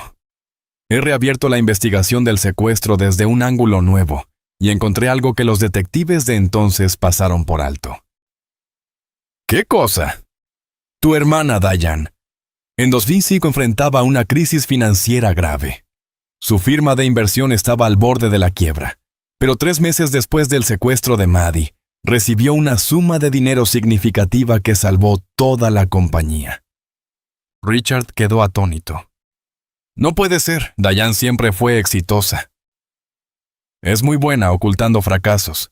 «He reabierto la investigación del secuestro desde un ángulo nuevo y encontré algo que los detectives de entonces pasaron por alto». «¿Qué cosa?» «Tu hermana, Diane. En 2005 enfrentaba una crisis financiera grave. Su firma de inversión estaba al borde de la quiebra, pero 3 meses después del secuestro de Maddie, recibió una suma de dinero significativa que salvó toda la compañía». Richard quedó atónito. «No puede ser, Diane siempre fue exitosa. Es muy buena ocultando fracasos.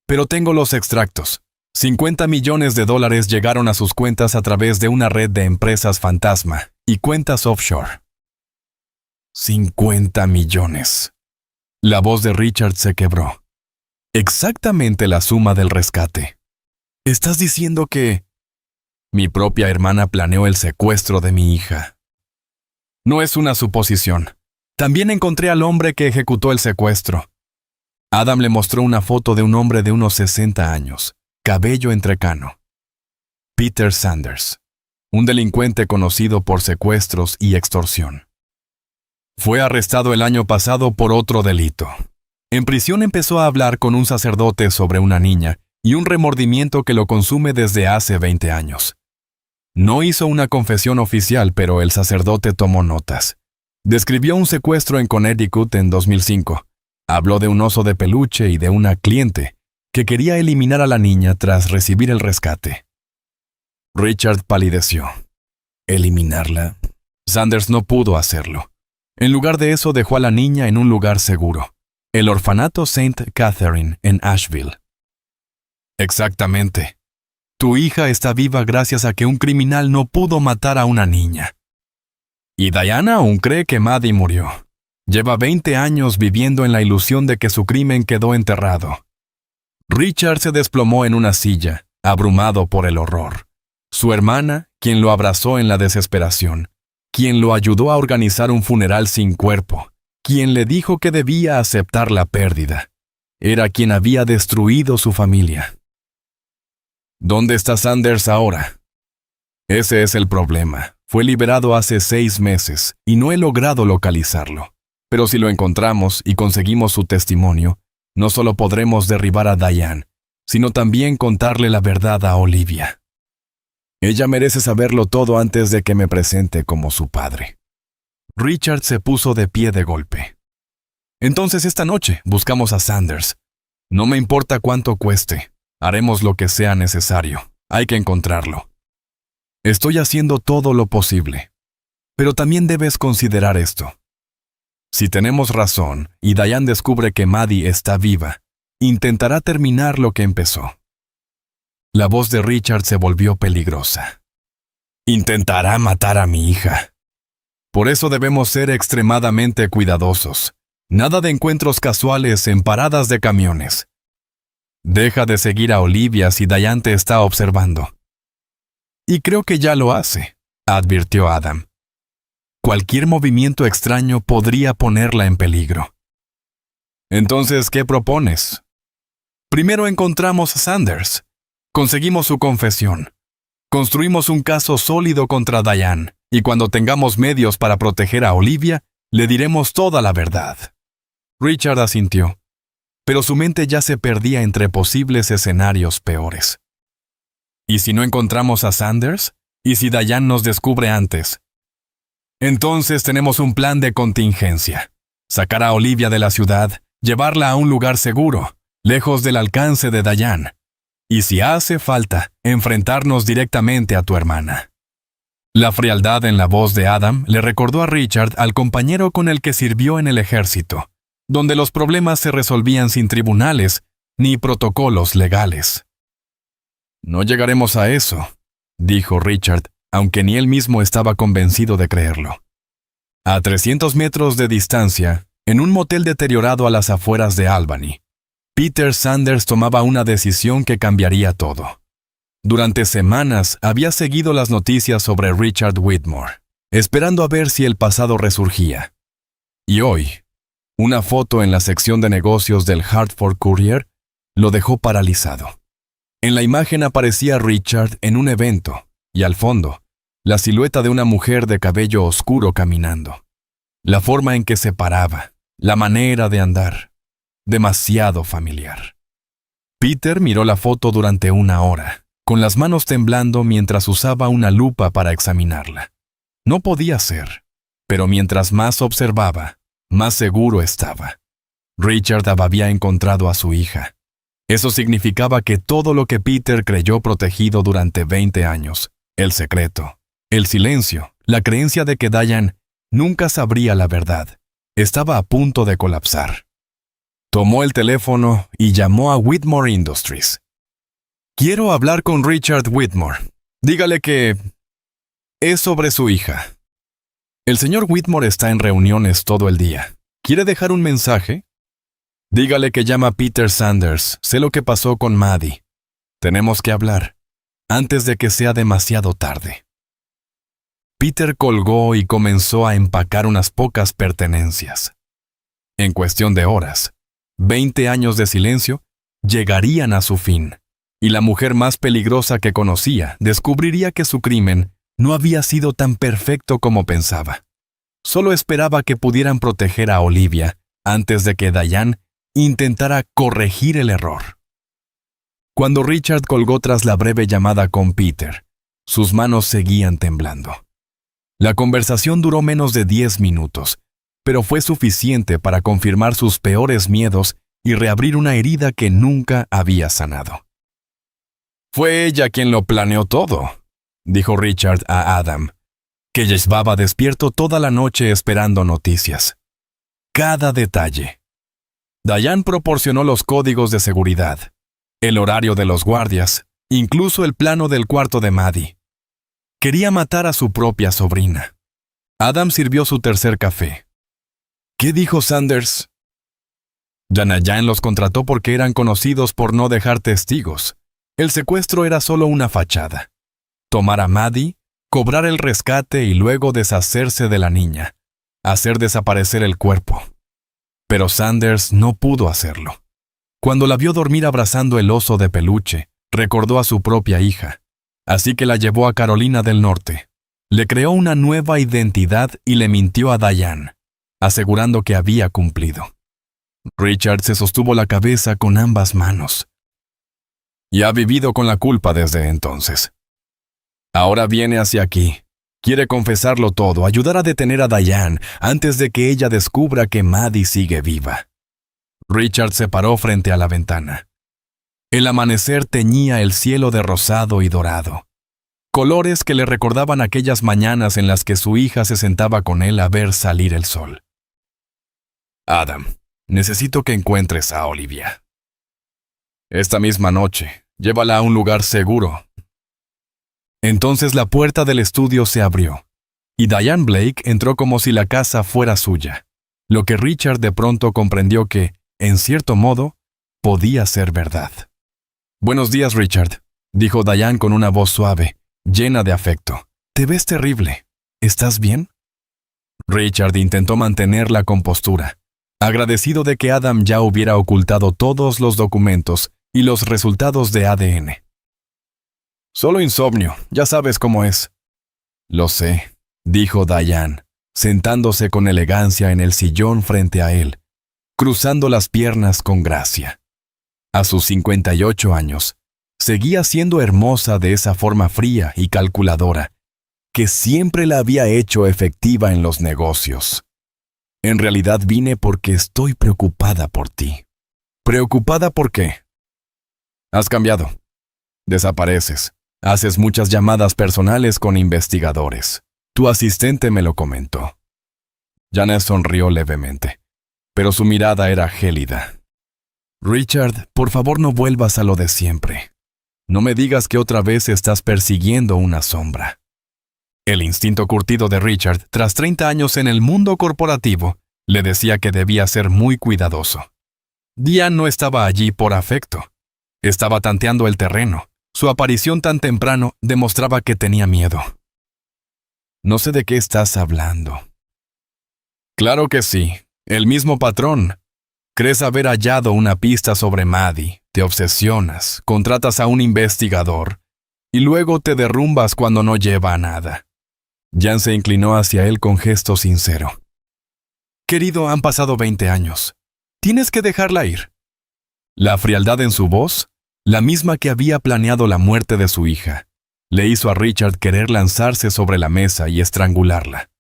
Pero tengo los extractos. 50 millones de dólares llegaron a sus cuentas a través de una red de empresas fantasma y cuentas offshore». 50 millones. La voz de Richard se quebró. Exactamente la suma del rescate. ¿Estás diciendo que...? Mi propia hermana planeó el secuestro de mi hija. No es una suposición. También encontré al hombre que ejecutó el secuestro. Adam le mostró una foto de un hombre de unos 60 años, cabello entrecano. Peter Sanders, un delincuente conocido por secuestros y extorsión. Fue arrestado el año pasado por otro delito. En prisión empezó a hablar con un sacerdote sobre una niña y un remordimiento que lo consume desde hace 20 años. No hizo una confesión oficial, pero el sacerdote tomó notas. Describió un secuestro en Connecticut en 2005. Habló de un oso de peluche y de una cliente que quería eliminar a la niña tras recibir el rescate. Richard palideció. ¿Eliminarla? Sanders no pudo hacerlo. En lugar de eso dejó a la niña en un lugar seguro, el orfanato St. Catherine en Asheville. Exactamente. Tu hija está viva gracias a que un criminal no pudo matar a una niña. Y Diana aún cree que Maddie murió. Lleva 20 años viviendo en la ilusión de que su crimen quedó enterrado. Richard se desplomó en una silla, abrumado por el horror. Su hermana, quien lo abrazó en la desesperación, quien lo ayudó a organizar un funeral sin cuerpo, quien le dijo que debía aceptar la pérdida, era quien había destruido su familia. ¿Dónde está Sanders ahora? Ese es el problema. Fue liberado hace 6 meses y no he logrado localizarlo. Pero si lo encontramos y conseguimos su testimonio, no solo podremos derribar a Diane, sino también contarle la verdad a Olivia. Ella merece saberlo todo antes de que me presente como su padre. Richard se puso de pie de golpe. Entonces esta noche buscamos a Sanders. No me importa cuánto cueste. Haremos lo que sea necesario. Hay que encontrarlo. Estoy haciendo todo lo posible. Pero también debes considerar esto. Si tenemos razón y Diane descubre que Maddie está viva, intentará terminar lo que empezó. La voz de Richard se volvió peligrosa. Intentará matar a mi hija. Por eso debemos ser extremadamente cuidadosos. Nada de encuentros casuales en paradas de camiones. Deja de seguir a Olivia si Diane te está observando. Y creo que ya lo hace, advirtió Adam. Cualquier movimiento extraño podría ponerla en peligro. Entonces, ¿qué propones? Primero encontramos a Sanders. Conseguimos su confesión. Construimos un caso sólido contra Diane, y cuando tengamos medios para proteger a Olivia, le diremos toda la verdad. Richard asintió, pero su mente ya se perdía entre posibles escenarios peores. ¿Y si no encontramos a Sanders? ¿Y si Diane nos descubre antes? Entonces tenemos un plan de contingencia. Sacar a Olivia de la ciudad, llevarla a un lugar seguro, lejos del alcance de Diane. Y si hace falta, enfrentarnos directamente a tu hermana. La frialdad en la voz de Adam le recordó a Richard al compañero con el que sirvió en el ejército, donde los problemas se resolvían sin tribunales ni protocolos legales. No llegaremos a eso, dijo Richard, aunque ni él mismo estaba convencido de creerlo. A 300 metros de distancia, en un motel deteriorado a las afueras de Albany, Peter Sanders tomaba una decisión que cambiaría todo. Durante semanas había seguido las noticias sobre Richard Whitmore, esperando a ver si el pasado resurgía. Y hoy, una foto en la sección de negocios del Hartford Courier lo dejó paralizado. En la imagen aparecía Richard en un evento, y al fondo, la silueta de una mujer de cabello oscuro caminando. La forma en que se paraba, la manera de andar, demasiado familiar. Peter miró la foto durante una hora, con las manos temblando mientras usaba una lupa para examinarla. No podía ser, pero mientras más observaba, más seguro estaba. Richard había encontrado a su hija. Eso significaba que todo lo que Peter creyó protegido durante 20 años, el secreto, el silencio, la creencia de que Diane nunca sabría la verdad, estaba a punto de colapsar. Tomó el teléfono y llamó a Whitmore Industries. Quiero hablar con Richard Whitmore. Dígale que es sobre su hija. El señor Whitmore está en reuniones todo el día. ¿Quiere dejar un mensaje? Dígale que llama Peter Sanders. Sé lo que pasó con Maddie. Tenemos que hablar, antes de que sea demasiado tarde. Peter colgó y comenzó a empacar unas pocas pertenencias. En cuestión de horas, 20 años de silencio llegarían a su fin, y la mujer más peligrosa que conocía descubriría que su crimen no había sido tan perfecto como pensaba. Solo esperaba que pudieran proteger a Olivia antes de que Diane intentara corregir el error. Cuando Richard colgó tras la breve llamada con Peter, sus manos seguían temblando. La conversación duró menos de 10 minutos, pero fue suficiente para confirmar sus peores miedos y reabrir una herida que nunca había sanado. Fue ella quien lo planeó todo, dijo Richard a Adam, que llevaba despierto toda la noche esperando noticias. Cada detalle. Diane proporcionó los códigos de seguridad, el horario de los guardias, incluso el plano del cuarto de Maddie. Quería matar a su propia sobrina. Adam sirvió su tercer café. ¿Qué dijo Sanders? Diane los contrató porque eran conocidos por no dejar testigos. El secuestro era solo una fachada. Tomar a Maddie, cobrar el rescate y luego deshacerse de la niña. Hacer desaparecer el cuerpo. Pero Sanders no pudo hacerlo. Cuando la vio dormir abrazando el oso de peluche, recordó a su propia hija. Así que la llevó a Carolina del Norte. Le creó una nueva identidad y le mintió a Diane, asegurando que había cumplido. Richard se sostuvo la cabeza con ambas manos. Y ha vivido con la culpa desde entonces. Ahora viene hacia aquí. Quiere confesarlo todo, ayudar a detener a Diane antes de que ella descubra que Maddie sigue viva. Richard se paró frente a la ventana. El amanecer teñía el cielo de rosado y dorado. Colores que le recordaban aquellas mañanas en las que su hija se sentaba con él a ver salir el sol. Adam, necesito que encuentres a Olivia. Esta misma noche, llévala a un lugar seguro. Entonces la puerta del estudio se abrió, y Diane Blake entró como si la casa fuera suya, lo que Richard de pronto comprendió que, en cierto modo, podía ser verdad. Buenos días, Richard, dijo Diane con una voz suave, llena de afecto. Te ves terrible. ¿Estás bien? Richard intentó mantener la compostura, agradecido de que Adam ya hubiera ocultado todos los documentos y los resultados de ADN. Solo insomnio, ya sabes cómo es. Lo sé, dijo Diane, sentándose con elegancia en el sillón frente a él, cruzando las piernas con gracia. A sus 58 años, Seguía siendo hermosa de esa forma fría y calculadora, que siempre la había hecho efectiva en los negocios. En realidad vine porque estoy preocupada por ti. ¿Preocupada por qué? Has cambiado. Desapareces. Haces muchas llamadas personales con investigadores. Tu asistente me lo comentó. Janet sonrió levemente, pero su mirada era gélida. Richard, por favor no vuelvas a lo de siempre. No me digas que otra vez estás persiguiendo una sombra. El instinto curtido de Richard, tras 30 años en el mundo corporativo, le decía que debía ser muy cuidadoso. Diane no estaba allí por afecto. Estaba tanteando el terreno. Su aparición tan temprano demostraba que tenía miedo. No sé de qué estás hablando. Claro que sí, el mismo patrón. Crees haber hallado una pista sobre Maddie, te obsesionas, contratas a un investigador, y luego te derrumbas cuando no lleva a nada. Jan se inclinó hacia él con gesto sincero. Querido, han pasado 20 años. Tienes que dejarla ir. La frialdad en su voz, la misma que había planeado la muerte de su hija, le hizo a Richard querer lanzarse sobre la mesa y estrangularla,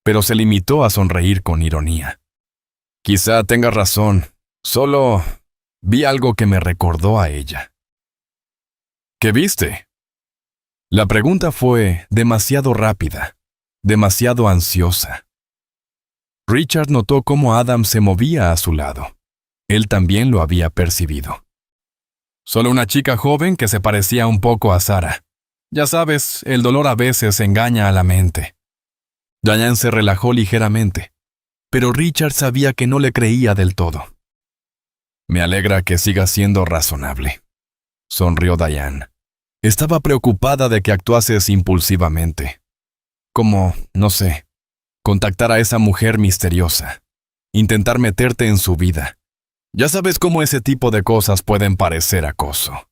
pero se limitó a sonreír con ironía. Quizá tengas razón, solo vi algo que me recordó a ella. ¿Qué viste? La pregunta fue demasiado rápida, demasiado ansiosa. Richard notó cómo Adam se movía a su lado. Él también lo había percibido. Solo una chica joven que se parecía un poco a Sarah. Ya sabes, el dolor a veces engaña a la mente. Diane se relajó ligeramente, pero Richard sabía que no le creía del todo. Me alegra que sigas siendo razonable, sonrió Diane. Estaba preocupada de que actuases impulsivamente. Como, no sé, contactar a esa mujer misteriosa, intentar meterte en su vida. Ya sabes cómo ese tipo de cosas pueden parecer acoso.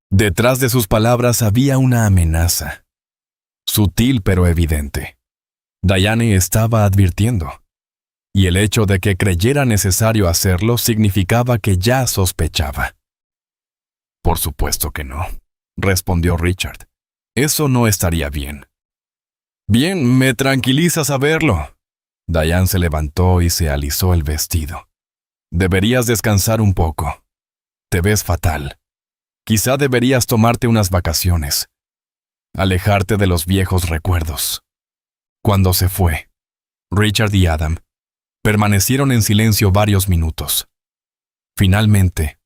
Detrás de sus palabras había una amenaza, sutil pero evidente. Diane estaba advirtiendo, y el hecho de que creyera necesario hacerlo significaba que ya sospechaba. Por supuesto que no, respondió Richard. Eso no estaría bien. Bien, me tranquiliza saberlo. Diane se levantó y se alisó el vestido. Deberías descansar un poco. Te ves fatal. Quizá deberías tomarte unas vacaciones. Alejarte de los viejos recuerdos. Cuando se fue, Richard y Adam permanecieron en silencio varios minutos. Finalmente,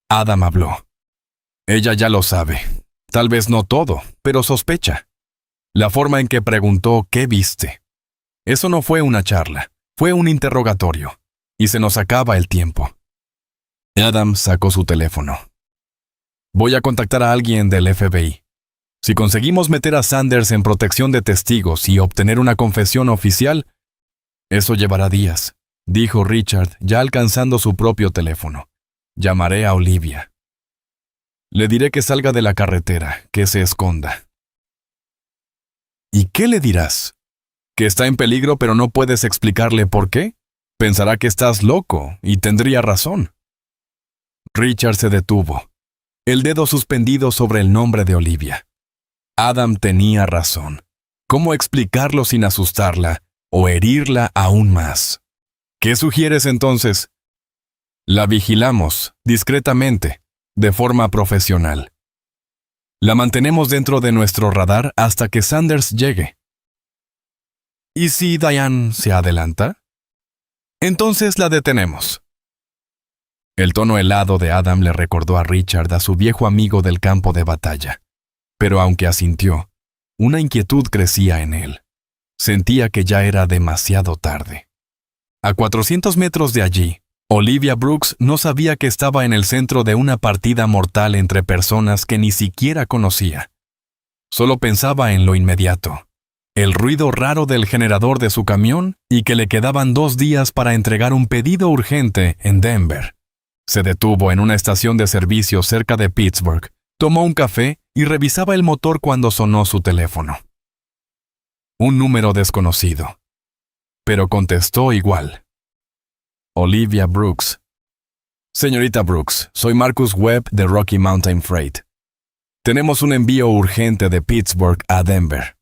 Adam habló. Ella ya lo sabe. Tal vez no todo, pero sospecha. La forma en que preguntó ¿qué viste? Eso no fue una charla, fue un interrogatorio. Y se nos acaba el tiempo. Adam sacó su teléfono. Voy a contactar a alguien del FBI. Si conseguimos meter a Sanders en protección de testigos y obtener una confesión oficial, eso llevará días, dijo Richard, ya alcanzando su propio teléfono. Llamaré a Olivia. Le diré que salga de la carretera, que se esconda. ¿Y qué le dirás? ¿Que está en peligro pero no puedes explicarle por qué? Pensará que estás loco, y tendría razón. Richard se detuvo, el dedo suspendido sobre el nombre de Olivia. Adam tenía razón. ¿Cómo explicarlo sin asustarla o herirla aún más? ¿Qué sugieres entonces? La vigilamos, discretamente, de forma profesional. La mantenemos dentro de nuestro radar hasta que Sanders llegue. ¿Y si Diane se adelanta? Entonces la detenemos. El tono helado de Adam le recordó a Richard a su viejo amigo del campo de batalla. Pero aunque asintió, una inquietud crecía en él. Sentía que ya era demasiado tarde. A 400 metros de allí, Olivia Brooks no sabía que estaba en el centro de una partida mortal entre personas que ni siquiera conocía. Solo pensaba en lo inmediato. El ruido raro del generador de su camión y que le quedaban 2 días para entregar un pedido urgente en Denver. Se detuvo en una estación de servicio cerca de Pittsburgh, tomó un café y revisaba el motor cuando sonó su teléfono. Un número desconocido. Pero contestó igual. Olivia Brooks. Señorita Brooks, soy Marcus Webb de Rocky Mountain Freight. Tenemos un envío urgente de Pittsburgh a Denver.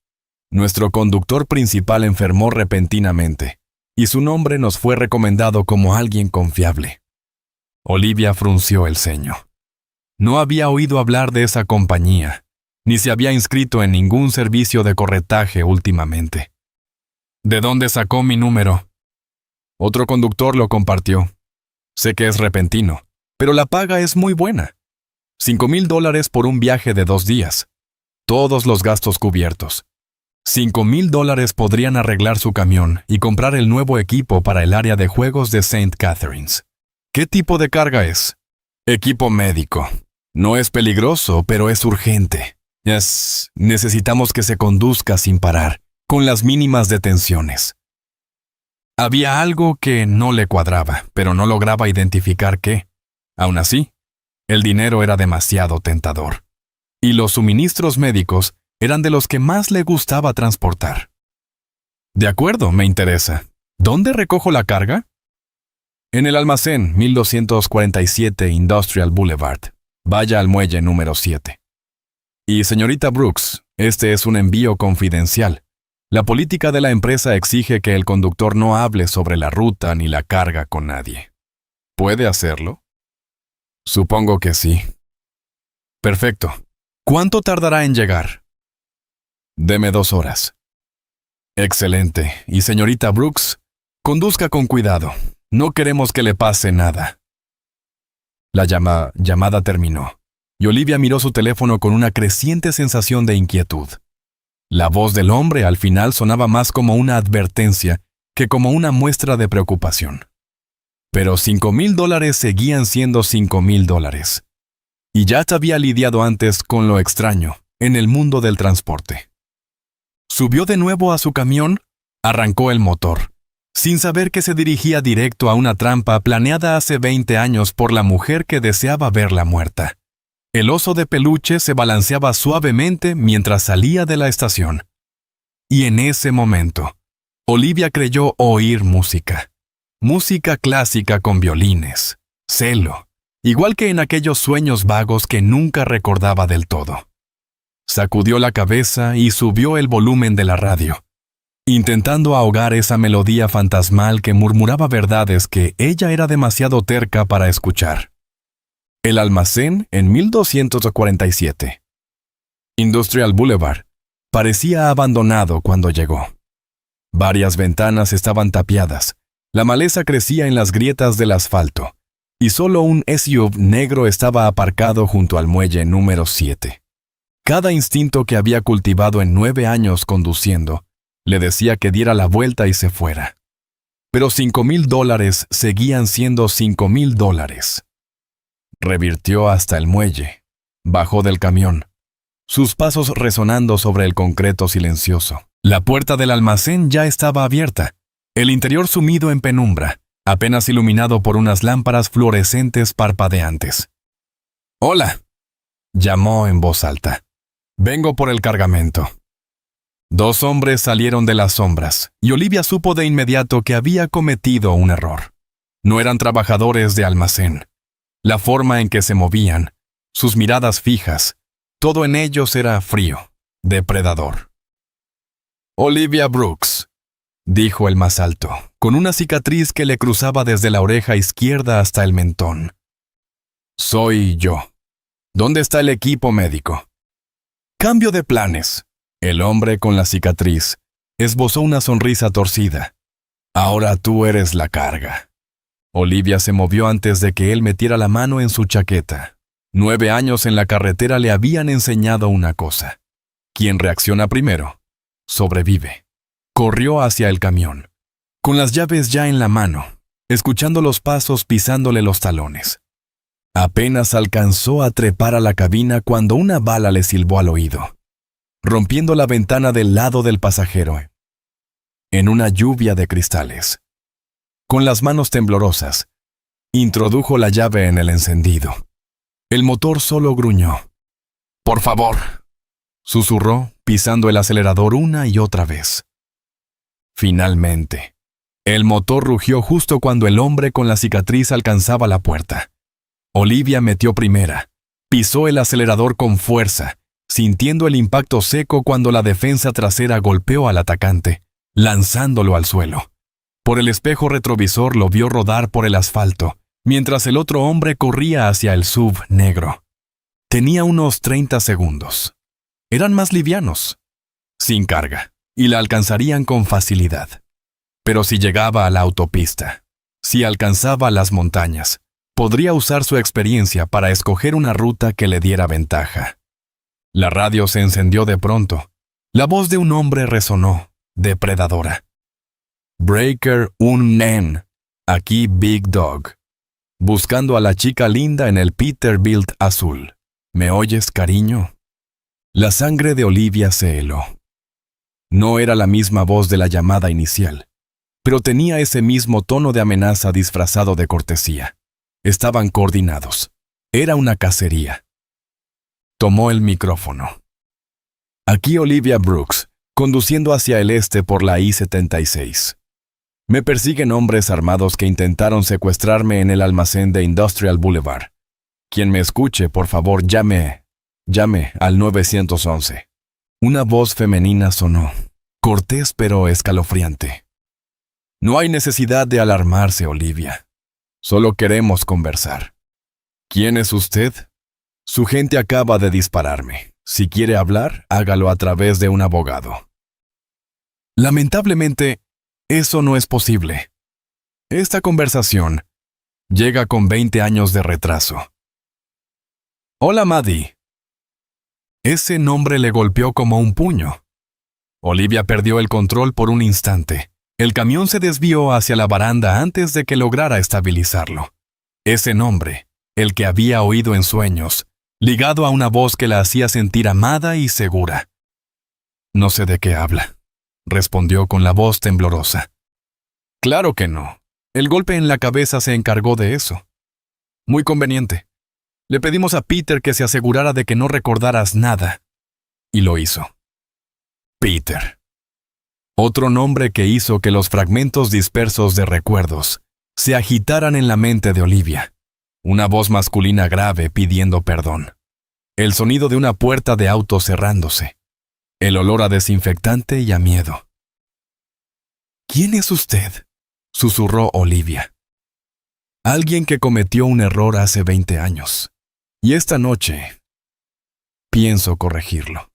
Nuestro conductor principal enfermó repentinamente, y su nombre nos fue recomendado como alguien confiable. Olivia frunció el ceño. No había oído hablar de esa compañía, ni se había inscrito en ningún servicio de corretaje últimamente. ¿De dónde sacó mi número? Otro conductor lo compartió. Sé que es repentino, pero la paga es muy buena. $5,000 por un viaje de 2 días. Todos los gastos cubiertos. $5,000 podrían arreglar su camión y comprar el nuevo equipo para el área de juegos de St. Catharines. ¿Qué tipo de carga es? Equipo médico. No es peligroso, pero es urgente. Necesitamos que se conduzca sin parar, con las mínimas detenciones. Había algo que no le cuadraba, pero no lograba identificar qué. Aún así, el dinero era demasiado tentador. Y los suministros médicos eran de los que más le gustaba transportar. De acuerdo, me interesa. ¿Dónde recojo la carga? En el almacén 1247 Industrial Boulevard. Vaya al muelle número 7. Y señorita Brooks, este es un envío confidencial. La política de la empresa exige que el conductor no hable sobre la ruta ni la carga con nadie. ¿Puede hacerlo? Supongo que sí. Perfecto. ¿Cuánto tardará en llegar? Deme 2 horas. Excelente. Y señorita Brooks, conduzca con cuidado. No queremos que le pase nada. La llamada terminó, y Olivia miró su teléfono con una creciente sensación de inquietud. La voz del hombre al final sonaba más como una advertencia que como una muestra de preocupación. Pero $5,000 seguían siendo $5,000. Y ya había lidiado antes con lo extraño en el mundo del transporte. Subió de nuevo a su camión, arrancó el motor, sin saber que se dirigía directo a una trampa planeada hace 20 años por la mujer que deseaba verla muerta. El oso de peluche se balanceaba suavemente mientras salía de la estación. Y en ese momento, Olivia creyó oír música. Música clásica con violines, cello, igual que en aquellos sueños vagos que nunca recordaba del todo. Sacudió la cabeza y subió el volumen de la radio, intentando ahogar esa melodía fantasmal que murmuraba verdades que ella era demasiado terca para escuchar. El almacén en 1247. Industrial Boulevard parecía abandonado cuando llegó. Varias ventanas estaban tapiadas, la maleza crecía en las grietas del asfalto, y solo un SUV negro estaba aparcado junto al muelle número 7. Cada instinto que había cultivado en 9 años conduciendo le decía que diera la vuelta y se fuera. Pero $5,000 seguían siendo $5,000. Revirtió hasta el muelle, bajó del camión, sus pasos resonando sobre el concreto silencioso. La puerta del almacén ya estaba abierta, el interior sumido en penumbra, apenas iluminado por unas lámparas fluorescentes parpadeantes. «Hola», llamó en voz alta. «Vengo por el cargamento». 2 hombres salieron de las sombras, y Olivia supo de inmediato que había cometido un error. No eran trabajadores de almacén. La forma en que se movían, sus miradas fijas, todo en ellos era frío, depredador. «Olivia Brooks», dijo el más alto, con una cicatriz que le cruzaba desde la oreja izquierda hasta el mentón. «Soy yo. ¿Dónde está el equipo médico?» «Cambio de planes». El hombre con la cicatriz esbozó una sonrisa torcida. «Ahora tú eres la carga». Olivia se movió antes de que él metiera la mano en su chaqueta. 9 años en la carretera le habían enseñado una cosa. Quien reacciona primero, sobrevive. Corrió hacia el camión, con las llaves ya en la mano, escuchando los pasos pisándole los talones. Apenas alcanzó a trepar a la cabina cuando una bala le silbó al oído, rompiendo la ventana del lado del pasajero, en una lluvia de cristales. Con las manos temblorosas, introdujo la llave en el encendido. El motor solo gruñó. «Por favor», susurró, pisando el acelerador una y otra vez. Finalmente, el motor rugió justo cuando el hombre con la cicatriz alcanzaba la puerta. Olivia metió primera, Pisó el acelerador con fuerza, sintiendo el impacto seco cuando la defensa trasera golpeó al atacante, lanzándolo al suelo. Por el espejo retrovisor lo vio rodar por el asfalto, mientras el otro hombre corría hacia el SUV negro. Tenía unos 30 segundos. Eran más livianos, sin carga, y la alcanzarían con facilidad. Pero si llegaba a la autopista, si alcanzaba las montañas, podría usar su experiencia para escoger una ruta que le diera ventaja. La radio se encendió de pronto. La voz de un hombre resonó, depredadora. Breaker Unen, aquí Big Dog. Buscando a la chica linda en el Peterbilt azul. ¿Me oyes, cariño? La sangre de Olivia se heló. No era la misma voz de la llamada inicial, pero tenía ese mismo tono de amenaza disfrazado de cortesía. Estaban coordinados. Era una cacería. Tomó el micrófono. Aquí Olivia Brooks, conduciendo hacia el este por la I-76. Me persiguen hombres armados que intentaron secuestrarme en el almacén de Industrial Boulevard. Quien me escuche, por favor, llame al 911. Una voz femenina sonó, cortés pero escalofriante. No hay necesidad de alarmarse, Olivia. Solo queremos conversar. ¿Quién es usted? Su gente acaba de dispararme. Si quiere hablar, hágalo a través de un abogado. Lamentablemente, eso no es posible. Esta conversación llega con 20 años de retraso. Hola, Maddie. Ese nombre le golpeó como un puño. Olivia perdió el control por un instante. El camión se desvió hacia la baranda antes de que lograra estabilizarlo. Ese nombre, el que había oído en sueños, ligado a una voz que la hacía sentir amada y segura. No sé de qué habla, respondió con la voz temblorosa. Claro que no. El golpe en la cabeza se encargó de eso. Muy conveniente. Le pedimos a Peter que se asegurara de que no recordaras nada. Y lo hizo. Peter. Otro nombre que hizo que los fragmentos dispersos de recuerdos se agitaran en la mente de Olivia. Una voz masculina grave pidiendo perdón. El sonido de una puerta de auto cerrándose. El olor a desinfectante y a miedo. ¿Quién es usted?, susurró Olivia. Alguien que cometió un error hace 20 años. Y esta noche pienso corregirlo.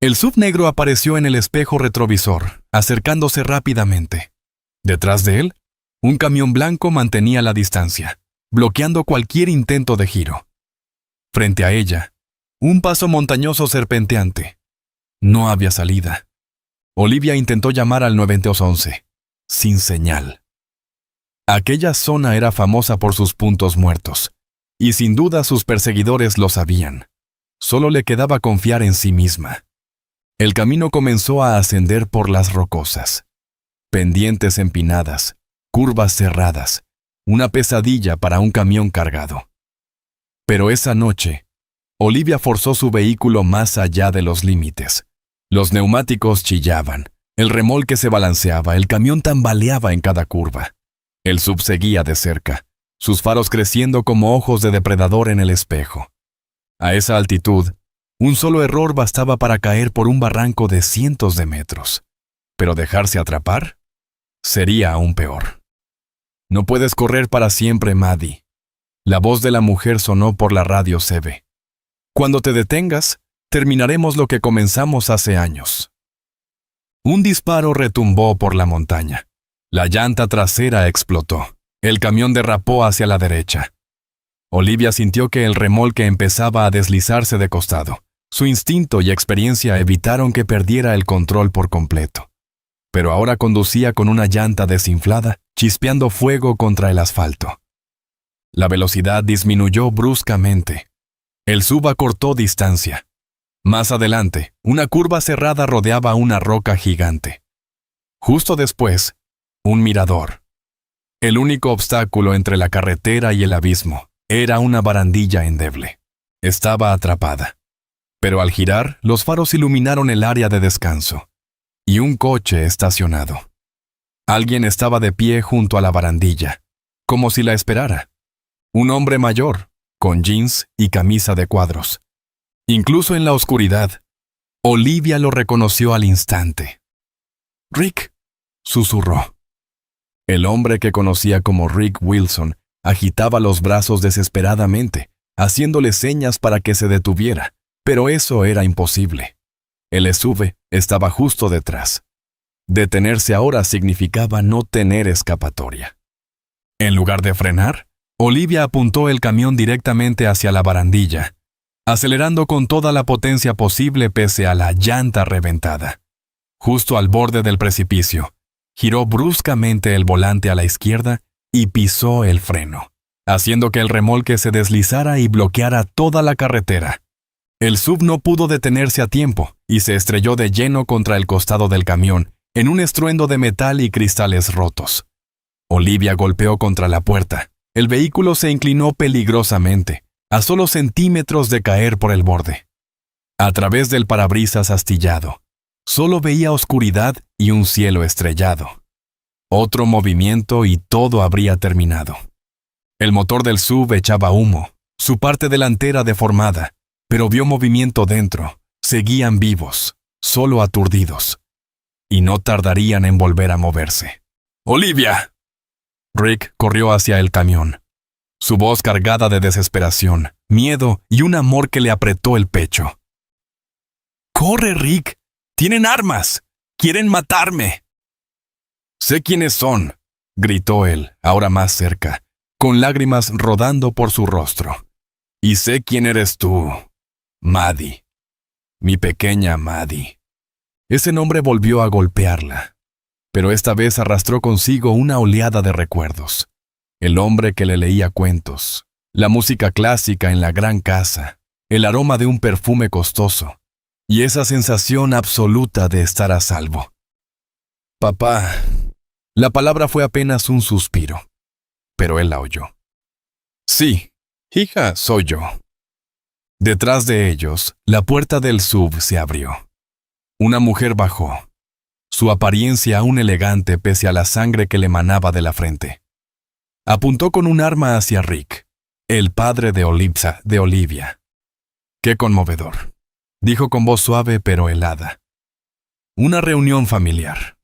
El SUV negro apareció en el espejo retrovisor, acercándose rápidamente. Detrás de él, un camión blanco mantenía la distancia, bloqueando cualquier intento de giro. Frente a ella, un paso montañoso serpenteante. No había salida. Olivia intentó llamar al 911, sin señal. Aquella zona era famosa por sus puntos muertos, y sin duda sus perseguidores lo sabían. Solo le quedaba confiar en sí misma. El camino comenzó a ascender por las rocosas. Pendientes empinadas, curvas cerradas, una pesadilla para un camión cargado. Pero esa noche, Olivia forzó su vehículo más allá de los límites. Los neumáticos chillaban, el remolque se balanceaba, el camión tambaleaba en cada curva. El SUV seguía de cerca, sus faros creciendo como ojos de depredador en el espejo. A esa altitud, un solo error bastaba para caer por un barranco de cientos de metros. Pero dejarse atrapar sería aún peor. No puedes correr para siempre, Maddie. La voz de la mujer sonó por la radio CB. Cuando te detengas, terminaremos lo que comenzamos hace años. Un disparo retumbó por la montaña. La llanta trasera explotó. El camión derrapó hacia la derecha. Olivia sintió que el remolque empezaba a deslizarse de costado. Su instinto y experiencia evitaron que perdiera el control por completo. Pero ahora conducía con una llanta desinflada, chispeando fuego contra el asfalto. La velocidad disminuyó bruscamente. El SUV acortó distancia. Más adelante, una curva cerrada rodeaba una roca gigante. Justo después, un mirador. El único obstáculo entre la carretera y el abismo era una barandilla endeble. Estaba atrapada. Pero al girar, los faros iluminaron el área de descanso. Y un coche estacionado. Alguien estaba de pie junto a la barandilla, como si la esperara. Un hombre mayor, con jeans y camisa de cuadros. Incluso en la oscuridad, Olivia lo reconoció al instante. «Rick», susurró. El hombre que conocía como Rick Wilson agitaba los brazos desesperadamente, haciéndole señas para que se detuviera, pero eso era imposible. El SUV estaba justo detrás. Detenerse ahora significaba no tener escapatoria. En lugar de frenar, Olivia apuntó el camión directamente hacia la barandilla, acelerando con toda la potencia posible pese a la llanta reventada. Justo al borde del precipicio, giró bruscamente el volante a la izquierda y pisó el freno, haciendo que el remolque se deslizara y bloqueara toda la carretera. El SUV no pudo detenerse a tiempo y se estrelló de lleno contra el costado del camión, en un estruendo de metal y cristales rotos. Olivia golpeó contra la puerta. El vehículo se inclinó peligrosamente, a solo centímetros de caer por el borde. A través del parabrisas astillado, solo veía oscuridad y un cielo estrellado. Otro movimiento y todo habría terminado. El motor del SUV echaba humo, su parte delantera deformada, pero vio movimiento dentro. Seguían vivos, solo aturdidos. Y no tardarían en volver a moverse. ¡Olivia! Rick corrió hacia el camión, su voz cargada de desesperación, miedo y un amor que le apretó el pecho. ¡Corre, Rick! ¡Tienen armas! ¡Quieren matarme! «Sé quiénes son», gritó él, ahora más cerca, con lágrimas rodando por su rostro. «Y sé quién eres tú, Maddie. Mi pequeña Maddie». Ese nombre volvió a golpearla, pero esta vez arrastró consigo una oleada de recuerdos. El hombre que le leía cuentos, la música clásica en la gran casa, el aroma de un perfume costoso, y esa sensación absoluta de estar a salvo. «Papá». La palabra fue apenas un suspiro, pero él la oyó. «Sí, hija, soy yo». Detrás de ellos, la puerta del SUV se abrió. Una mujer bajó, su apariencia aún elegante pese a la sangre que le manaba de la frente. Apuntó con un arma hacia Rick, el padre de Olivia. «Qué conmovedor», dijo con voz suave pero helada. «Una reunión familiar.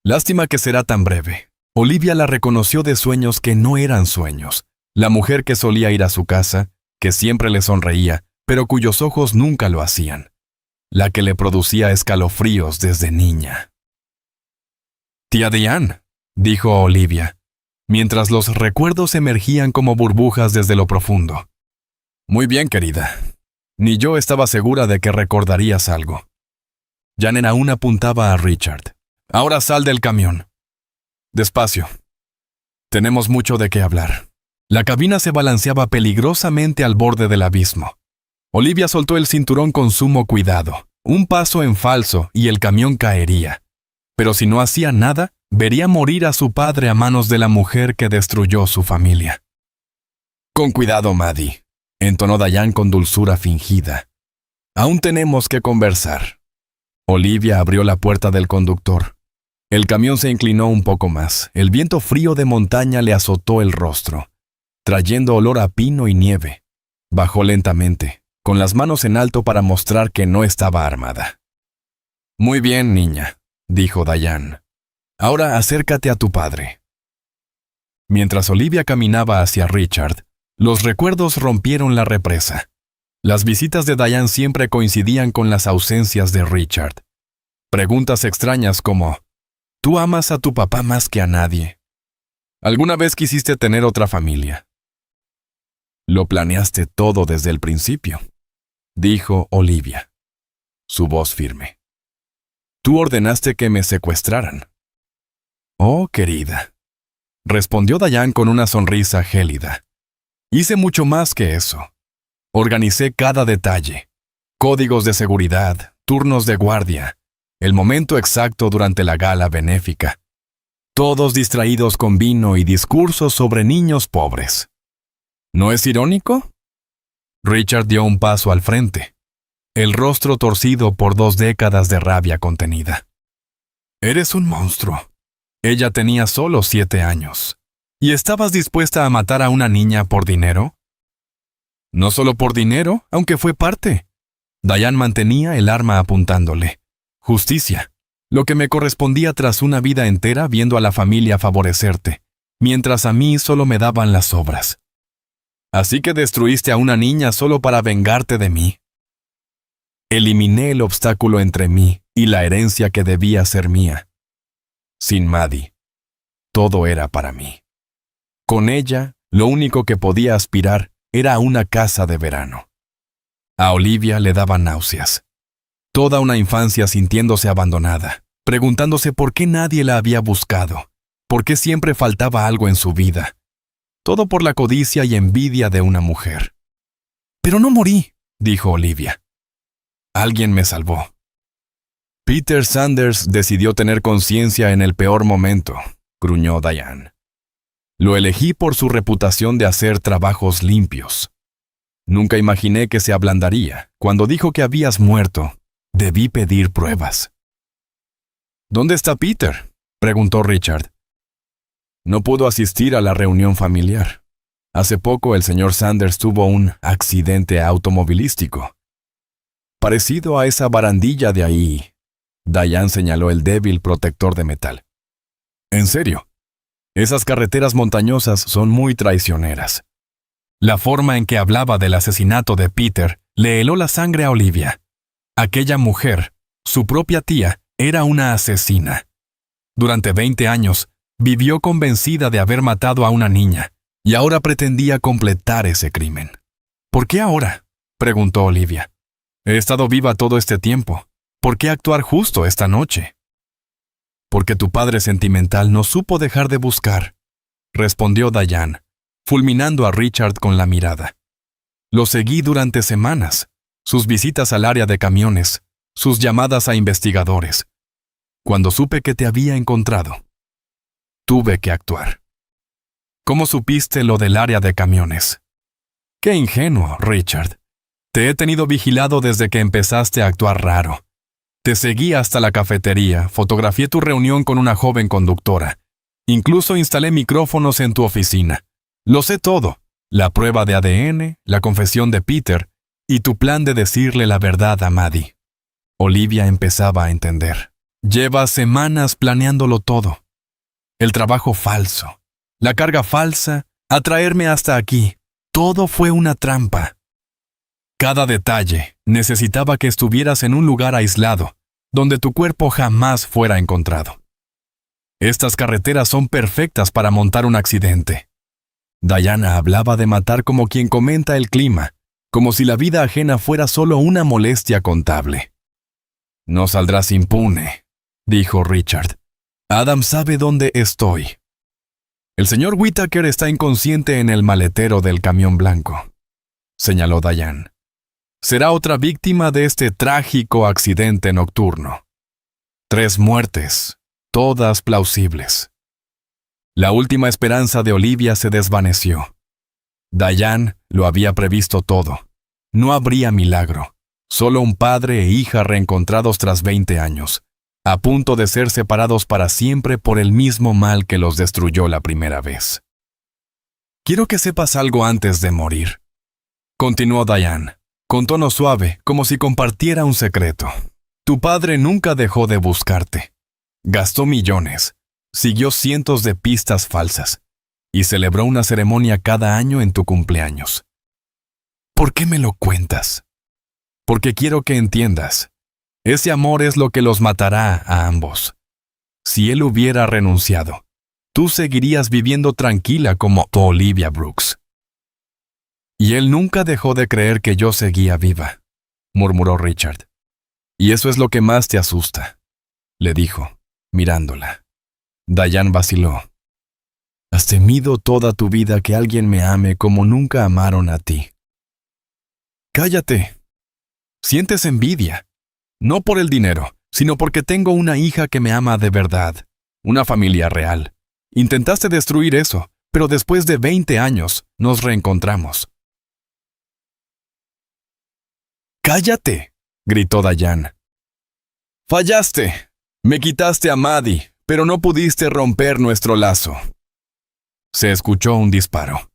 Lástima que será tan breve». Olivia la reconoció de sueños que no eran sueños, la mujer que solía ir a su casa, que siempre le sonreía, pero cuyos ojos nunca lo hacían, la que le producía escalofríos desde niña. «Tía Diane», dijo Olivia, mientras los recuerdos emergían como burbujas desde lo profundo. «Muy bien, querida. Ni yo estaba segura de que recordarías algo». Janet aún apuntaba a Richard. «Ahora sal del camión. Despacio. Tenemos mucho de qué hablar». La cabina se balanceaba peligrosamente al borde del abismo. Olivia soltó el cinturón con sumo cuidado. Un paso en falso y el camión caería. Pero si no hacía nada, vería morir a su padre a manos de la mujer que destruyó su familia. «Con cuidado, Maddie», entonó Diane con dulzura fingida. «Aún tenemos que conversar». Olivia abrió la puerta del conductor. El camión se inclinó un poco más. El viento frío de montaña le azotó el rostro, trayendo olor a pino y nieve. Bajó lentamente, con las manos en alto para mostrar que no estaba armada. «Muy bien, niña», dijo Diane. «Ahora acércate a tu padre». Mientras Olivia caminaba hacia Richard, los recuerdos rompieron la represa. Las visitas de Diane siempre coincidían con las ausencias de Richard. Preguntas extrañas como: «¿Tú amas a tu papá más que a nadie? ¿Alguna vez quisiste tener otra familia?» «Lo planeaste todo desde el principio», dijo Olivia, su voz firme. «Tú ordenaste que me secuestraran». «Oh, querida», respondió Diane con una sonrisa gélida. «Hice mucho más que eso. Organicé cada detalle. Códigos de seguridad, turnos de guardia, el momento exacto durante la gala benéfica. Todos distraídos con vino y discursos sobre niños pobres. ¿No es irónico?» Richard dio un paso al frente, el rostro torcido por 2 décadas de rabia contenida. «Eres un monstruo. Ella tenía solo 7 años. ¿Y estabas dispuesta a matar a una niña por dinero?» No solo por dinero, aunque fue parte. Diane mantenía el arma apuntándole. Justicia, lo que me correspondía tras una vida entera viendo a la familia favorecerte, mientras a mí solo me daban las sobras. Así que destruiste a una niña solo para vengarte de mí. Eliminé el obstáculo entre mí y la herencia que debía ser mía. Sin Maddie, todo era para mí. Con ella, lo único que podía aspirar era a una casa de verano. A Olivia le daba náuseas. Toda una infancia sintiéndose abandonada, preguntándose por qué nadie la había buscado, por qué siempre faltaba algo en su vida. Todo por la codicia y envidia de una mujer. Pero no morí, dijo Olivia. Alguien me salvó. Peter Sanders decidió tener conciencia en el peor momento, gruñó Diane. Lo elegí por su reputación de hacer trabajos limpios. Nunca imaginé que se ablandaría. Cuando dijo que habías muerto, debí pedir pruebas. ¿Dónde está Peter?, preguntó Richard. No pudo asistir a la reunión familiar. Hace poco el señor Sanders tuvo un accidente automovilístico. Parecido a esa barandilla de ahí. Diane señaló el débil protector de metal. ¿En serio? Esas carreteras montañosas son muy traicioneras. La forma en que hablaba del asesinato de Peter le heló la sangre a Olivia. Aquella mujer, su propia tía, era una asesina. Durante 20 años, vivió convencida de haber matado a una niña, y ahora pretendía completar ese crimen. ¿Por qué ahora?, preguntó Olivia. He estado viva todo este tiempo. ¿Por qué actuar justo esta noche? Porque tu padre sentimental no supo dejar de buscar, respondió Diane, fulminando a Richard con la mirada. Lo seguí durante semanas, sus visitas al área de camiones, sus llamadas a investigadores. Cuando supe que te había encontrado, tuve que actuar. ¿Cómo supiste lo del área de camiones? Qué ingenuo, Richard. Te he tenido vigilado desde que empezaste a actuar raro. Te seguí hasta la cafetería, fotografié tu reunión con una joven conductora. Incluso instalé micrófonos en tu oficina. Lo sé todo. La prueba de ADN, la confesión de Peter y tu plan de decirle la verdad a Maddie. Olivia empezaba a entender. Llevas semanas planeándolo todo. El trabajo falso, la carga falsa, atraerme hasta aquí. Todo fue una trampa. Cada detalle necesitaba que estuvieras en un lugar aislado, donde tu cuerpo jamás fuera encontrado. Estas carreteras son perfectas para montar un accidente. Diana hablaba de matar como quien comenta el clima, como si la vida ajena fuera solo una molestia contable. No saldrás impune, dijo Richard. Adam sabe dónde estoy. El señor Whittaker está inconsciente en el maletero del camión blanco, señaló Diane. Será otra víctima de este trágico accidente nocturno. 3 muertes, todas plausibles. La última esperanza de Olivia se desvaneció. Diane lo había previsto todo. No habría milagro. Solo un padre e hija reencontrados tras 20 años, a punto de ser separados para siempre por el mismo mal que los destruyó la primera vez. Quiero que sepas algo antes de morir, continuó Diane, con tono suave, como si compartiera un secreto. Tu padre nunca dejó de buscarte. Gastó millones, siguió cientos de pistas falsas, y celebró una ceremonia cada año en tu cumpleaños. ¿Por qué me lo cuentas? Porque quiero que entiendas. Ese amor es lo que los matará a ambos. Si él hubiera renunciado, tú seguirías viviendo tranquila como Olivia Brooks. Y él nunca dejó de creer que yo seguía viva, murmuró Richard. Y eso es lo que más te asusta, le dijo, mirándola. Diane vaciló. Has temido toda tu vida que alguien me ame como nunca amaron a ti. Cállate. Sientes envidia. No por el dinero, sino porque tengo una hija que me ama de verdad, una familia real. Intentaste destruir eso, pero después de 20 años nos reencontramos. ¡Cállate!, gritó Diane. Fallaste. Me quitaste a Maddie, pero no pudiste romper nuestro lazo. Se escuchó un disparo.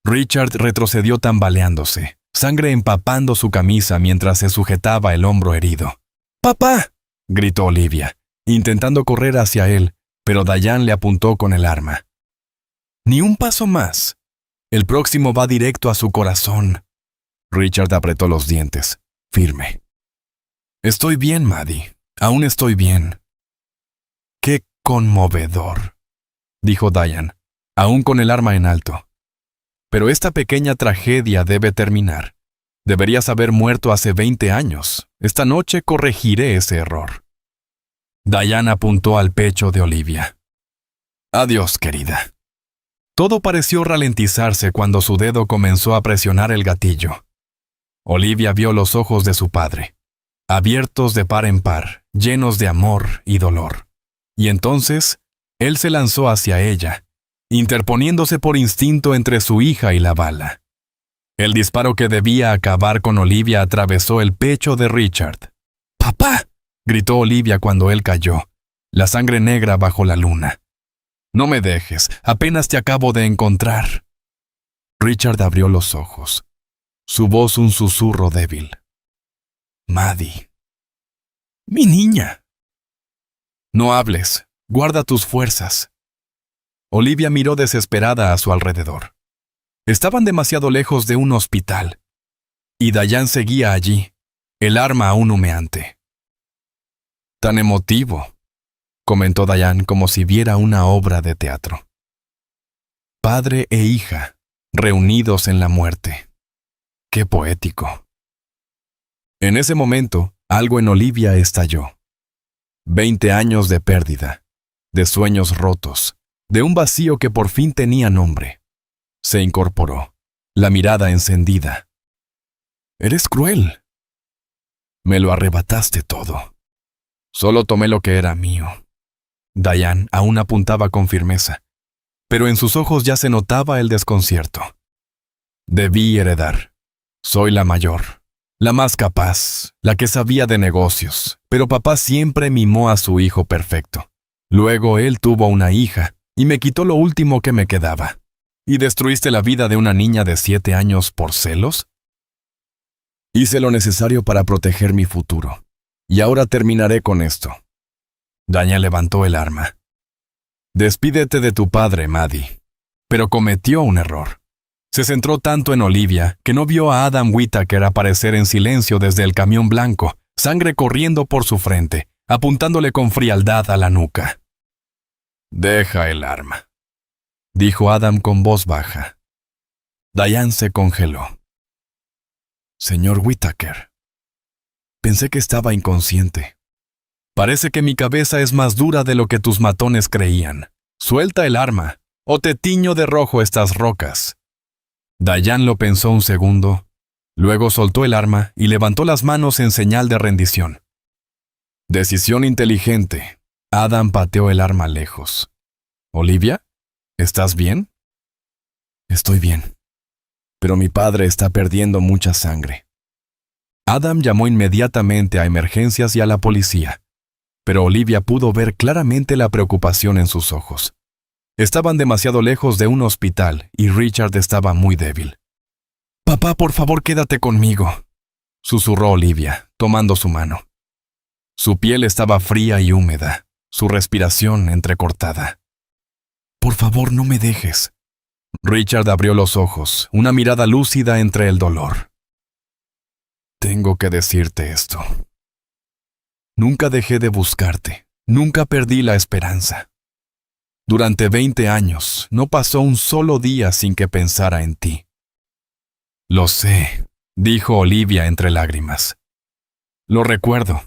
Richard retrocedió tambaleándose, sangre empapando su camisa mientras se sujetaba el hombro herido. ¡Papá!, gritó Olivia, intentando correr hacia él, pero Diane le apuntó con el arma. Ni un paso más. El próximo va directo a su corazón. Richard apretó los dientes, firme. Estoy bien, Maddie. Aún estoy bien. ¡Qué conmovedor!, dijo Diane, aún con el arma en alto. Pero esta pequeña tragedia debe terminar. Deberías haber muerto hace 20 años. Esta noche corregiré ese error. Diane apuntó al pecho de Olivia. Adiós, querida. Todo pareció ralentizarse cuando su dedo comenzó a presionar el gatillo. Olivia vio los ojos de su padre, abiertos de par en par, llenos de amor y dolor. Y entonces, él se lanzó hacia ella, interponiéndose por instinto entre su hija y la bala. El disparo que debía acabar con Olivia atravesó el pecho de Richard. ¡Papá!, gritó Olivia cuando él cayó, la sangre negra bajo la luna. No me dejes, apenas te acabo de encontrar. Richard abrió los ojos, su voz un susurro débil. Maddie. Mi niña. No hables, guarda tus fuerzas. Olivia miró desesperada a su alrededor. Estaban demasiado lejos de un hospital. Y Diane seguía allí, el arma aún humeante. Tan emotivo, comentó Diane como si viera una obra de teatro. Padre e hija, reunidos en la muerte. ¡Qué poético! En ese momento, algo en Olivia estalló. 20 años de pérdida, de sueños rotos, de un vacío que por fin tenía nombre. Se incorporó, la mirada encendida. Eres cruel. Me lo arrebataste todo. Solo tomé lo que era mío. Diane aún apuntaba con firmeza, pero en sus ojos ya se notaba el desconcierto. Debí heredar. Soy la mayor, la más capaz, la que sabía de negocios, pero papá siempre mimó a su hijo perfecto. Luego él tuvo una hija y me quitó lo último que me quedaba. ¿Y destruiste la vida de una niña de 7 años por celos? Hice lo necesario para proteger mi futuro, y ahora terminaré con esto. Diane levantó el arma. Despídete de tu padre, Maddie. Pero cometió un error. Se centró tanto en Olivia que no vio a Adam Whittaker aparecer en silencio desde el camión blanco, sangre corriendo por su frente, apuntándole con frialdad a la nuca. Deja el arma, dijo Adam con voz baja. Diane se congeló. Señor Whittaker, pensé que estaba inconsciente. Parece que mi cabeza es más dura de lo que tus matones creían. Suelta el arma, o te tiño de rojo estas rocas. Diane lo pensó un segundo, luego soltó el arma y levantó las manos en señal de rendición. Decisión inteligente. Adam pateó el arma lejos. ¿Olivia? ¿Estás bien? Estoy bien, pero mi padre está perdiendo mucha sangre. Adam llamó inmediatamente a emergencias y a la policía, pero Olivia pudo ver claramente la preocupación en sus ojos. Estaban demasiado lejos de un hospital y Richard estaba muy débil. «Papá, por favor, quédate conmigo», susurró Olivia, tomando su mano. Su piel estaba fría y húmeda, su respiración entrecortada. «Por favor, no me dejes». Richard abrió los ojos, una mirada lúcida entre el dolor. «Tengo que decirte esto. Nunca dejé de buscarte, nunca perdí la esperanza. Durante 20 años no pasó un solo día sin que pensara en ti». «Lo sé», dijo Olivia entre lágrimas. «Lo recuerdo.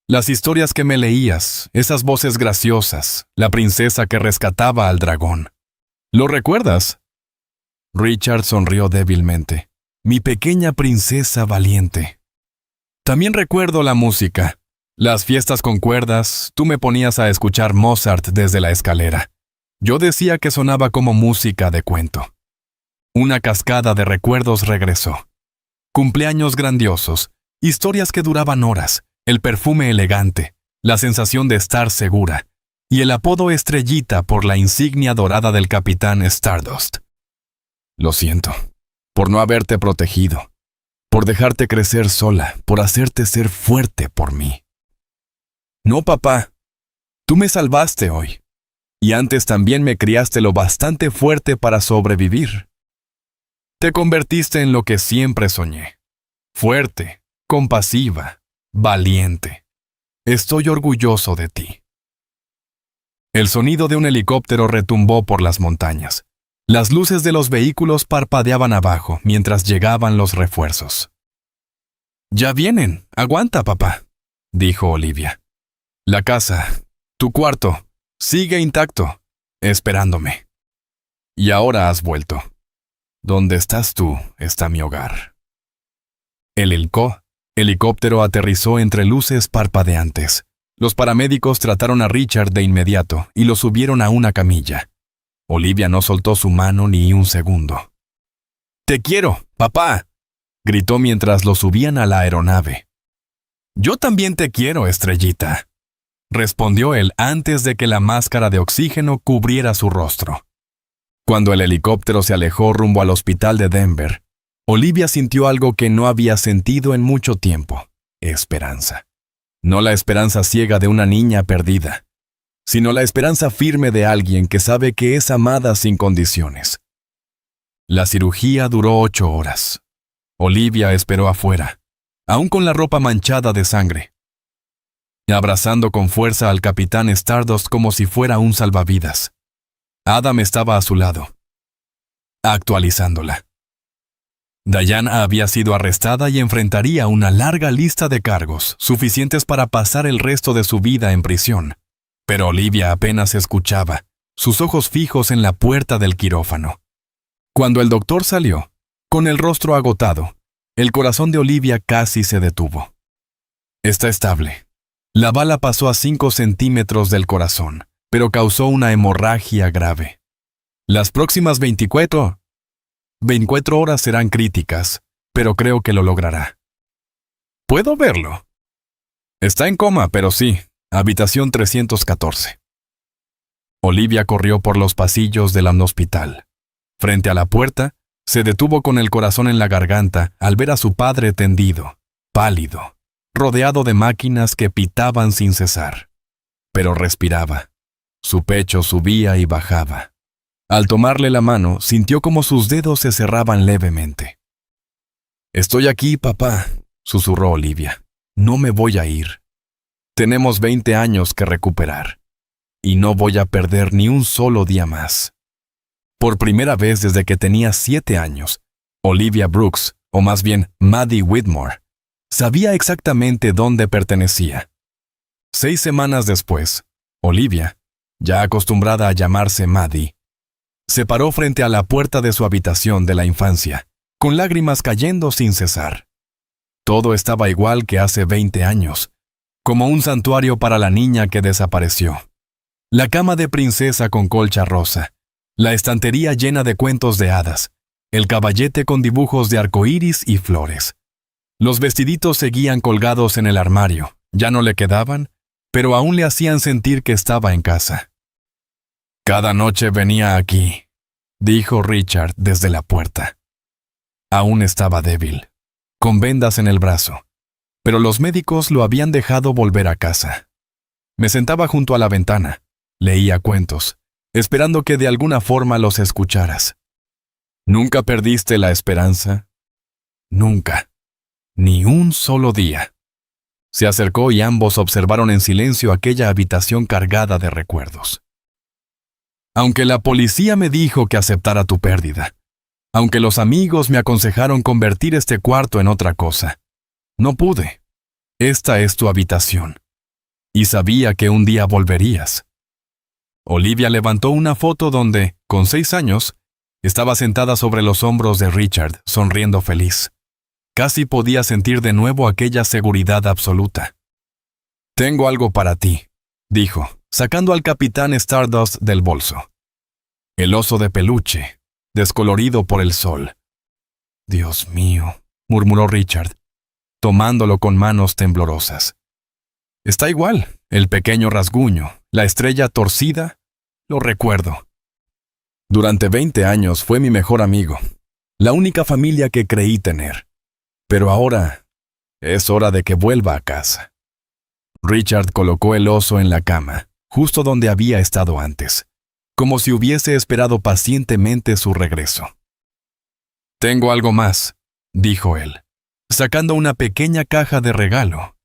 Las historias que me leías, esas voces graciosas, la princesa que rescataba al dragón. ¿Lo recuerdas?» Richard sonrió débilmente. «Mi pequeña princesa valiente. También recuerdo la música. Las fiestas con cuerdas, tú me ponías a escuchar Mozart desde la escalera. Yo decía que sonaba como música de cuento». Una cascada de recuerdos regresó. Cumpleaños grandiosos, historias que duraban horas, el perfume elegante, la sensación de estar segura, y el apodo Estrellita por la insignia dorada del capitán Stardust. Lo siento, por no haberte protegido, por dejarte crecer sola, por hacerte ser fuerte por mí. No, papá, tú me salvaste hoy, y antes también me criaste lo bastante fuerte para sobrevivir. Te convertiste en lo que siempre soñé, fuerte, compasiva, valiente. Estoy orgulloso de ti. El sonido de un helicóptero retumbó por las montañas. Las luces de los vehículos parpadeaban abajo mientras llegaban los refuerzos. «Ya vienen, aguanta, papá», dijo Olivia. «La casa, tu cuarto, sigue intacto, esperándome. Y ahora has vuelto. Donde estás tú está mi hogar». El helicóptero aterrizó entre luces parpadeantes. Los paramédicos trataron a Richard de inmediato y lo subieron a una camilla. Olivia no soltó su mano ni un segundo. «Te quiero, papá», gritó mientras lo subían a la aeronave. «Yo también te quiero, estrellita», respondió él antes de que la máscara de oxígeno cubriera su rostro. Cuando el helicóptero se alejó rumbo al hospital de Denver, Olivia sintió algo que no había sentido en mucho tiempo: esperanza. No la esperanza ciega de una niña perdida, sino la esperanza firme de alguien que sabe que es amada sin condiciones. La cirugía duró 8 horas. Olivia esperó afuera, aún con la ropa manchada de sangre, abrazando con fuerza al capitán Stardust como si fuera un salvavidas. Adam estaba a su lado, actualizándola. Diana había sido arrestada y enfrentaría una larga lista de cargos, suficientes para pasar el resto de su vida en prisión. Pero Olivia apenas escuchaba, sus ojos fijos en la puerta del quirófano. Cuando el doctor salió, con el rostro agotado, el corazón de Olivia casi se detuvo. «Está estable». La bala pasó a 5 centímetros del corazón, pero causó una hemorragia grave. Las próximas 24 horas serán críticas, pero creo que lo logrará. «¿Puedo verlo?» «Está en coma, pero sí. Habitación 314». Olivia corrió por los pasillos del hospital. Frente a la puerta, se detuvo con el corazón en la garganta al ver a su padre tendido, pálido, rodeado de máquinas que pitaban sin cesar. Pero respiraba. Su pecho subía y bajaba. Al tomarle la mano, sintió como sus dedos se cerraban levemente. «Estoy aquí, papá», susurró Olivia. «No me voy a ir. Tenemos 20 años que recuperar, y no voy a perder ni un solo día más». Por primera vez desde que tenía 7 años, Olivia Brooks, o más bien Maddie Whitmore, sabía exactamente dónde pertenecía. 6 semanas después, Olivia, ya acostumbrada a llamarse Maddie, se paró frente a la puerta de su habitación de la infancia, con lágrimas cayendo sin cesar. Todo estaba igual que hace 20 años, como un santuario para la niña que desapareció. La cama de princesa con colcha rosa, la estantería llena de cuentos de hadas, el caballete con dibujos de arcoíris y flores. Los vestiditos seguían colgados en el armario, ya no le quedaban, pero aún le hacían sentir que estaba en casa. «Cada noche venía aquí», dijo Richard desde la puerta. Aún estaba débil, con vendas en el brazo, pero los médicos lo habían dejado volver a casa. Me sentaba junto a la ventana, leía cuentos, esperando que de alguna forma los escucharas. ¿Nunca perdiste la esperanza? Nunca. Ni un solo día. Se acercó y ambos observaron en silencio aquella habitación cargada de recuerdos. Aunque la policía me dijo que aceptara tu pérdida, aunque los amigos me aconsejaron convertir este cuarto en otra cosa, no pude. Esta es tu habitación. Y sabía que un día volverías. Olivia levantó una foto donde, con 6 años, estaba sentada sobre los hombros de Richard, sonriendo feliz. Casi podía sentir de nuevo aquella seguridad absoluta. «Tengo algo para ti», dijo, sacando al capitán Stardust del bolso. El oso de peluche, descolorido por el sol. «Dios mío», murmuró Richard, tomándolo con manos temblorosas. «Está igual, el pequeño rasguño, la estrella torcida, lo recuerdo». Durante 20 años fue mi mejor amigo, la única familia que creí tener. Pero ahora es hora de que vuelva a casa. Richard colocó el oso en la cama, justo donde había estado antes, como si hubiese esperado pacientemente su regreso. «Tengo algo más», dijo él, sacando una pequeña caja de regalo.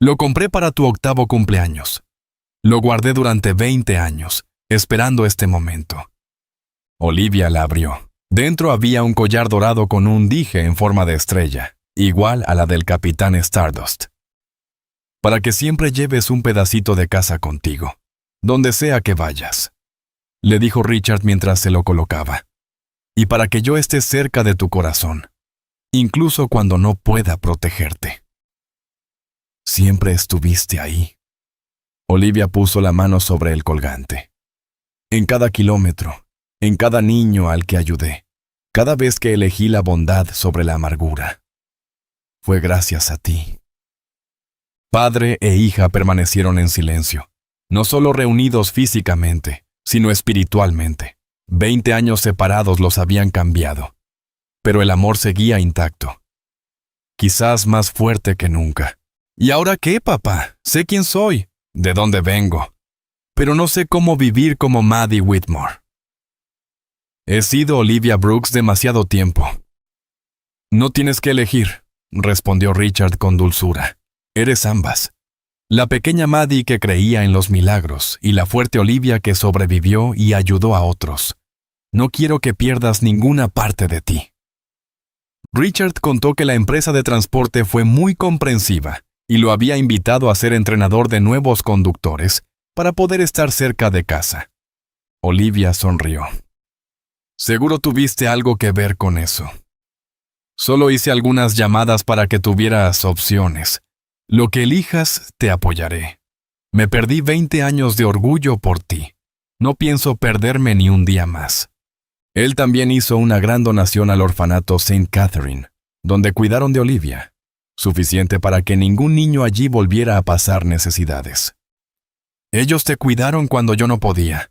«Lo compré para tu 8º cumpleaños. Lo guardé durante 20 años, esperando este momento». Olivia la abrió. Dentro había un collar dorado con un dije en forma de estrella, igual a la del Capitán Stardust. «Para que siempre lleves un pedacito de casa contigo, donde sea que vayas», le dijo Richard mientras se lo colocaba. «Y para que yo esté cerca de tu corazón, incluso cuando no pueda protegerte». «Siempre estuviste ahí». Olivia puso la mano sobre el colgante. «En cada kilómetro, en cada niño al que ayudé, cada vez que elegí la bondad sobre la amargura. Fue gracias a ti». Padre e hija permanecieron en silencio, no solo reunidos físicamente, sino espiritualmente. 20 años separados los habían cambiado, pero el amor seguía intacto. Quizás más fuerte que nunca. «¿Y ahora qué, papá? Sé quién soy, de dónde vengo, pero no sé cómo vivir como Maddie Whitmore. He sido Olivia Brooks demasiado tiempo». «No tienes que elegir», respondió Richard con dulzura. «Eres ambas. La pequeña Maddie que creía en los milagros y la fuerte Olivia que sobrevivió y ayudó a otros. No quiero que pierdas ninguna parte de ti». Richard contó que la empresa de transporte fue muy comprensiva y lo había invitado a ser entrenador de nuevos conductores para poder estar cerca de casa. Olivia sonrió. «Seguro tuviste algo que ver con eso. Solo hice algunas llamadas para que tuvieras opciones. Lo que elijas, te apoyaré. Me perdí 20 años de orgullo por ti. No pienso perderme ni un día más». Él también hizo una gran donación al orfanato St. Catherine, donde cuidaron de Olivia, suficiente para que ningún niño allí volviera a pasar necesidades. «Ellos te cuidaron cuando yo no podía.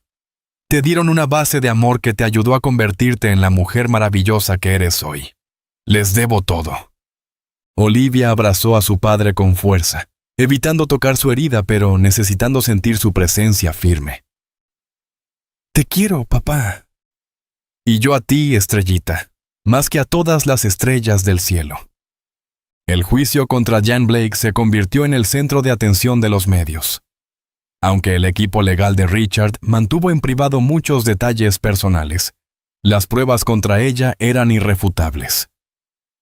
Te dieron una base de amor que te ayudó a convertirte en la mujer maravillosa que eres hoy. Les debo todo». Olivia abrazó a su padre con fuerza, evitando tocar su herida, pero necesitando sentir su presencia firme. «Te quiero, papá». «Y yo a ti, estrellita, más que a todas las estrellas del cielo». El juicio contra Jan Blake se convirtió en el centro de atención de los medios. Aunque el equipo legal de Richard mantuvo en privado muchos detalles personales, las pruebas contra ella eran irrefutables.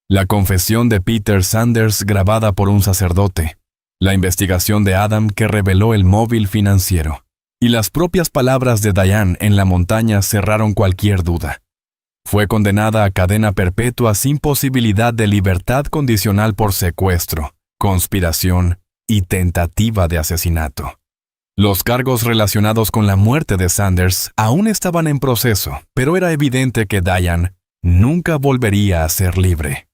La confesión de Peter Sanders grabada por un sacerdote, la investigación de Adam que reveló el móvil financiero, y las propias palabras de Diane en la montaña cerraron cualquier duda. Fue condenada a cadena perpetua sin posibilidad de libertad condicional por secuestro, conspiración y tentativa de asesinato. Los cargos relacionados con la muerte de Sanders aún estaban en proceso, pero era evidente que Diane nunca volvería a ser libre.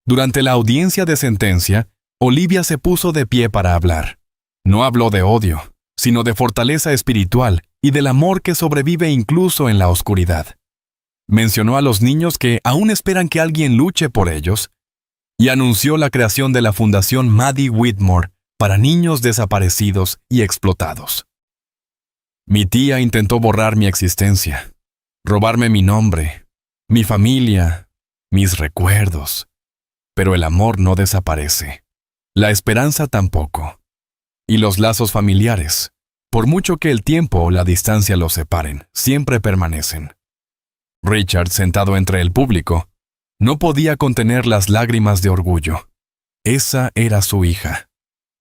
Durante la audiencia de sentencia, Olivia se puso de pie para hablar. No habló de odio, sino de fortaleza espiritual y del amor que sobrevive incluso en la oscuridad. Mencionó a los niños que aún esperan que alguien luche por ellos y anunció la creación de la Fundación Maddie Whitmore para niños desaparecidos y explotados. «Mi tía intentó borrar mi existencia, robarme mi nombre, mi familia, mis recuerdos. Pero el amor no desaparece. La esperanza tampoco. Y los lazos familiares, por mucho que el tiempo o la distancia los separen, siempre permanecen». Richard, sentado entre el público, no podía contener las lágrimas de orgullo. Esa era su hija.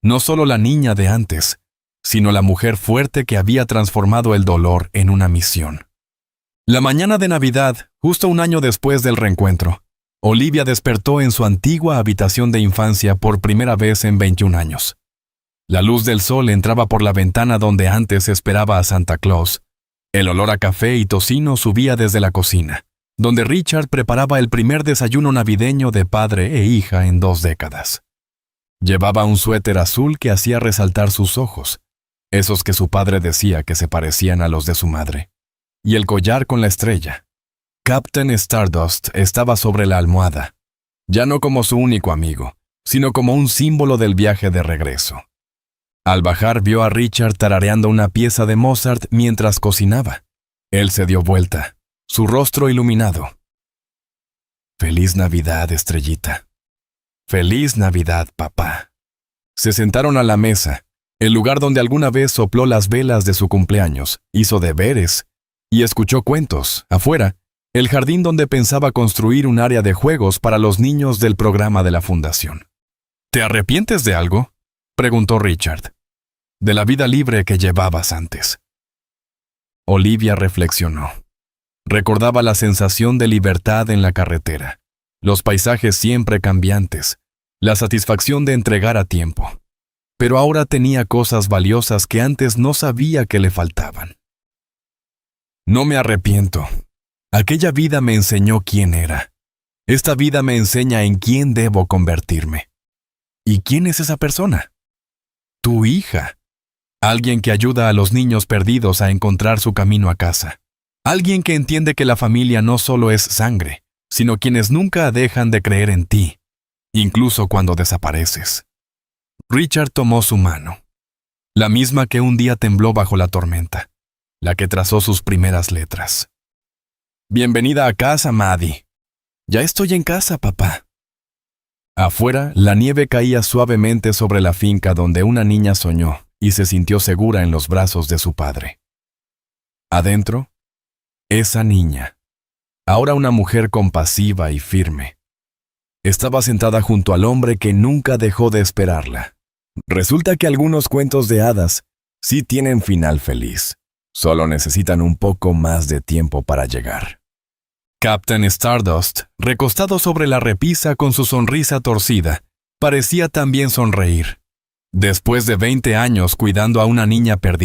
No solo la niña de antes, sino la mujer fuerte que había transformado el dolor en una misión. La mañana de Navidad, justo un año después del reencuentro, Olivia despertó en su antigua habitación de infancia por primera vez en 21 años. La luz del sol entraba por la ventana donde antes esperaba a Santa Claus. El olor a café y tocino subía desde la cocina, donde Richard preparaba el primer desayuno navideño de padre e hija en 2 décadas. Llevaba un suéter azul que hacía resaltar sus ojos, esos que su padre decía que se parecían a los de su madre. y el collar con la estrella. Captain Stardust estaba sobre la almohada, ya no como su único amigo, sino como un símbolo del viaje de regreso. Al bajar vio a Richard tarareando una pieza de Mozart mientras cocinaba. Él se dio vuelta, su rostro iluminado. «Feliz Navidad, estrellita. Feliz Navidad, papá». Se sentaron a la mesa, el lugar donde alguna vez sopló las velas de su cumpleaños, hizo deberes y escuchó cuentos. Afuera, el jardín donde pensaba construir un área de juegos para los niños del programa de la fundación. «¿Te arrepientes de algo?», preguntó Richard. «De la vida libre que llevabas antes». Olivia reflexionó. Recordaba la sensación de libertad en la carretera, los paisajes siempre cambiantes, la satisfacción de entregar a tiempo. Pero ahora tenía cosas valiosas que antes no sabía que le faltaban. «No me arrepiento. Aquella vida me enseñó quién era. Esta vida me enseña en quién debo convertirme». «¿Y quién es esa persona?». «Tu hija. Alguien que ayuda a los niños perdidos a encontrar su camino a casa. Alguien que entiende que la familia no solo es sangre, sino quienes nunca dejan de creer en ti, incluso cuando desapareces». Richard tomó su mano, la misma que un día tembló bajo la tormenta, la que trazó sus primeras letras. «Bienvenida a casa, Maddie». «Ya estoy en casa, papá». Afuera, la nieve caía suavemente sobre la finca donde una niña soñó y se sintió segura en los brazos de su padre. Adentro, esa niña, ahora una mujer compasiva y firme, estaba sentada junto al hombre que nunca dejó de esperarla. Resulta que algunos cuentos de hadas sí tienen final feliz, solo necesitan un poco más de tiempo para llegar. Captain Stardust, recostado sobre la repisa con su sonrisa torcida, parecía también sonreír. Después de 20 años cuidando a una niña perdida,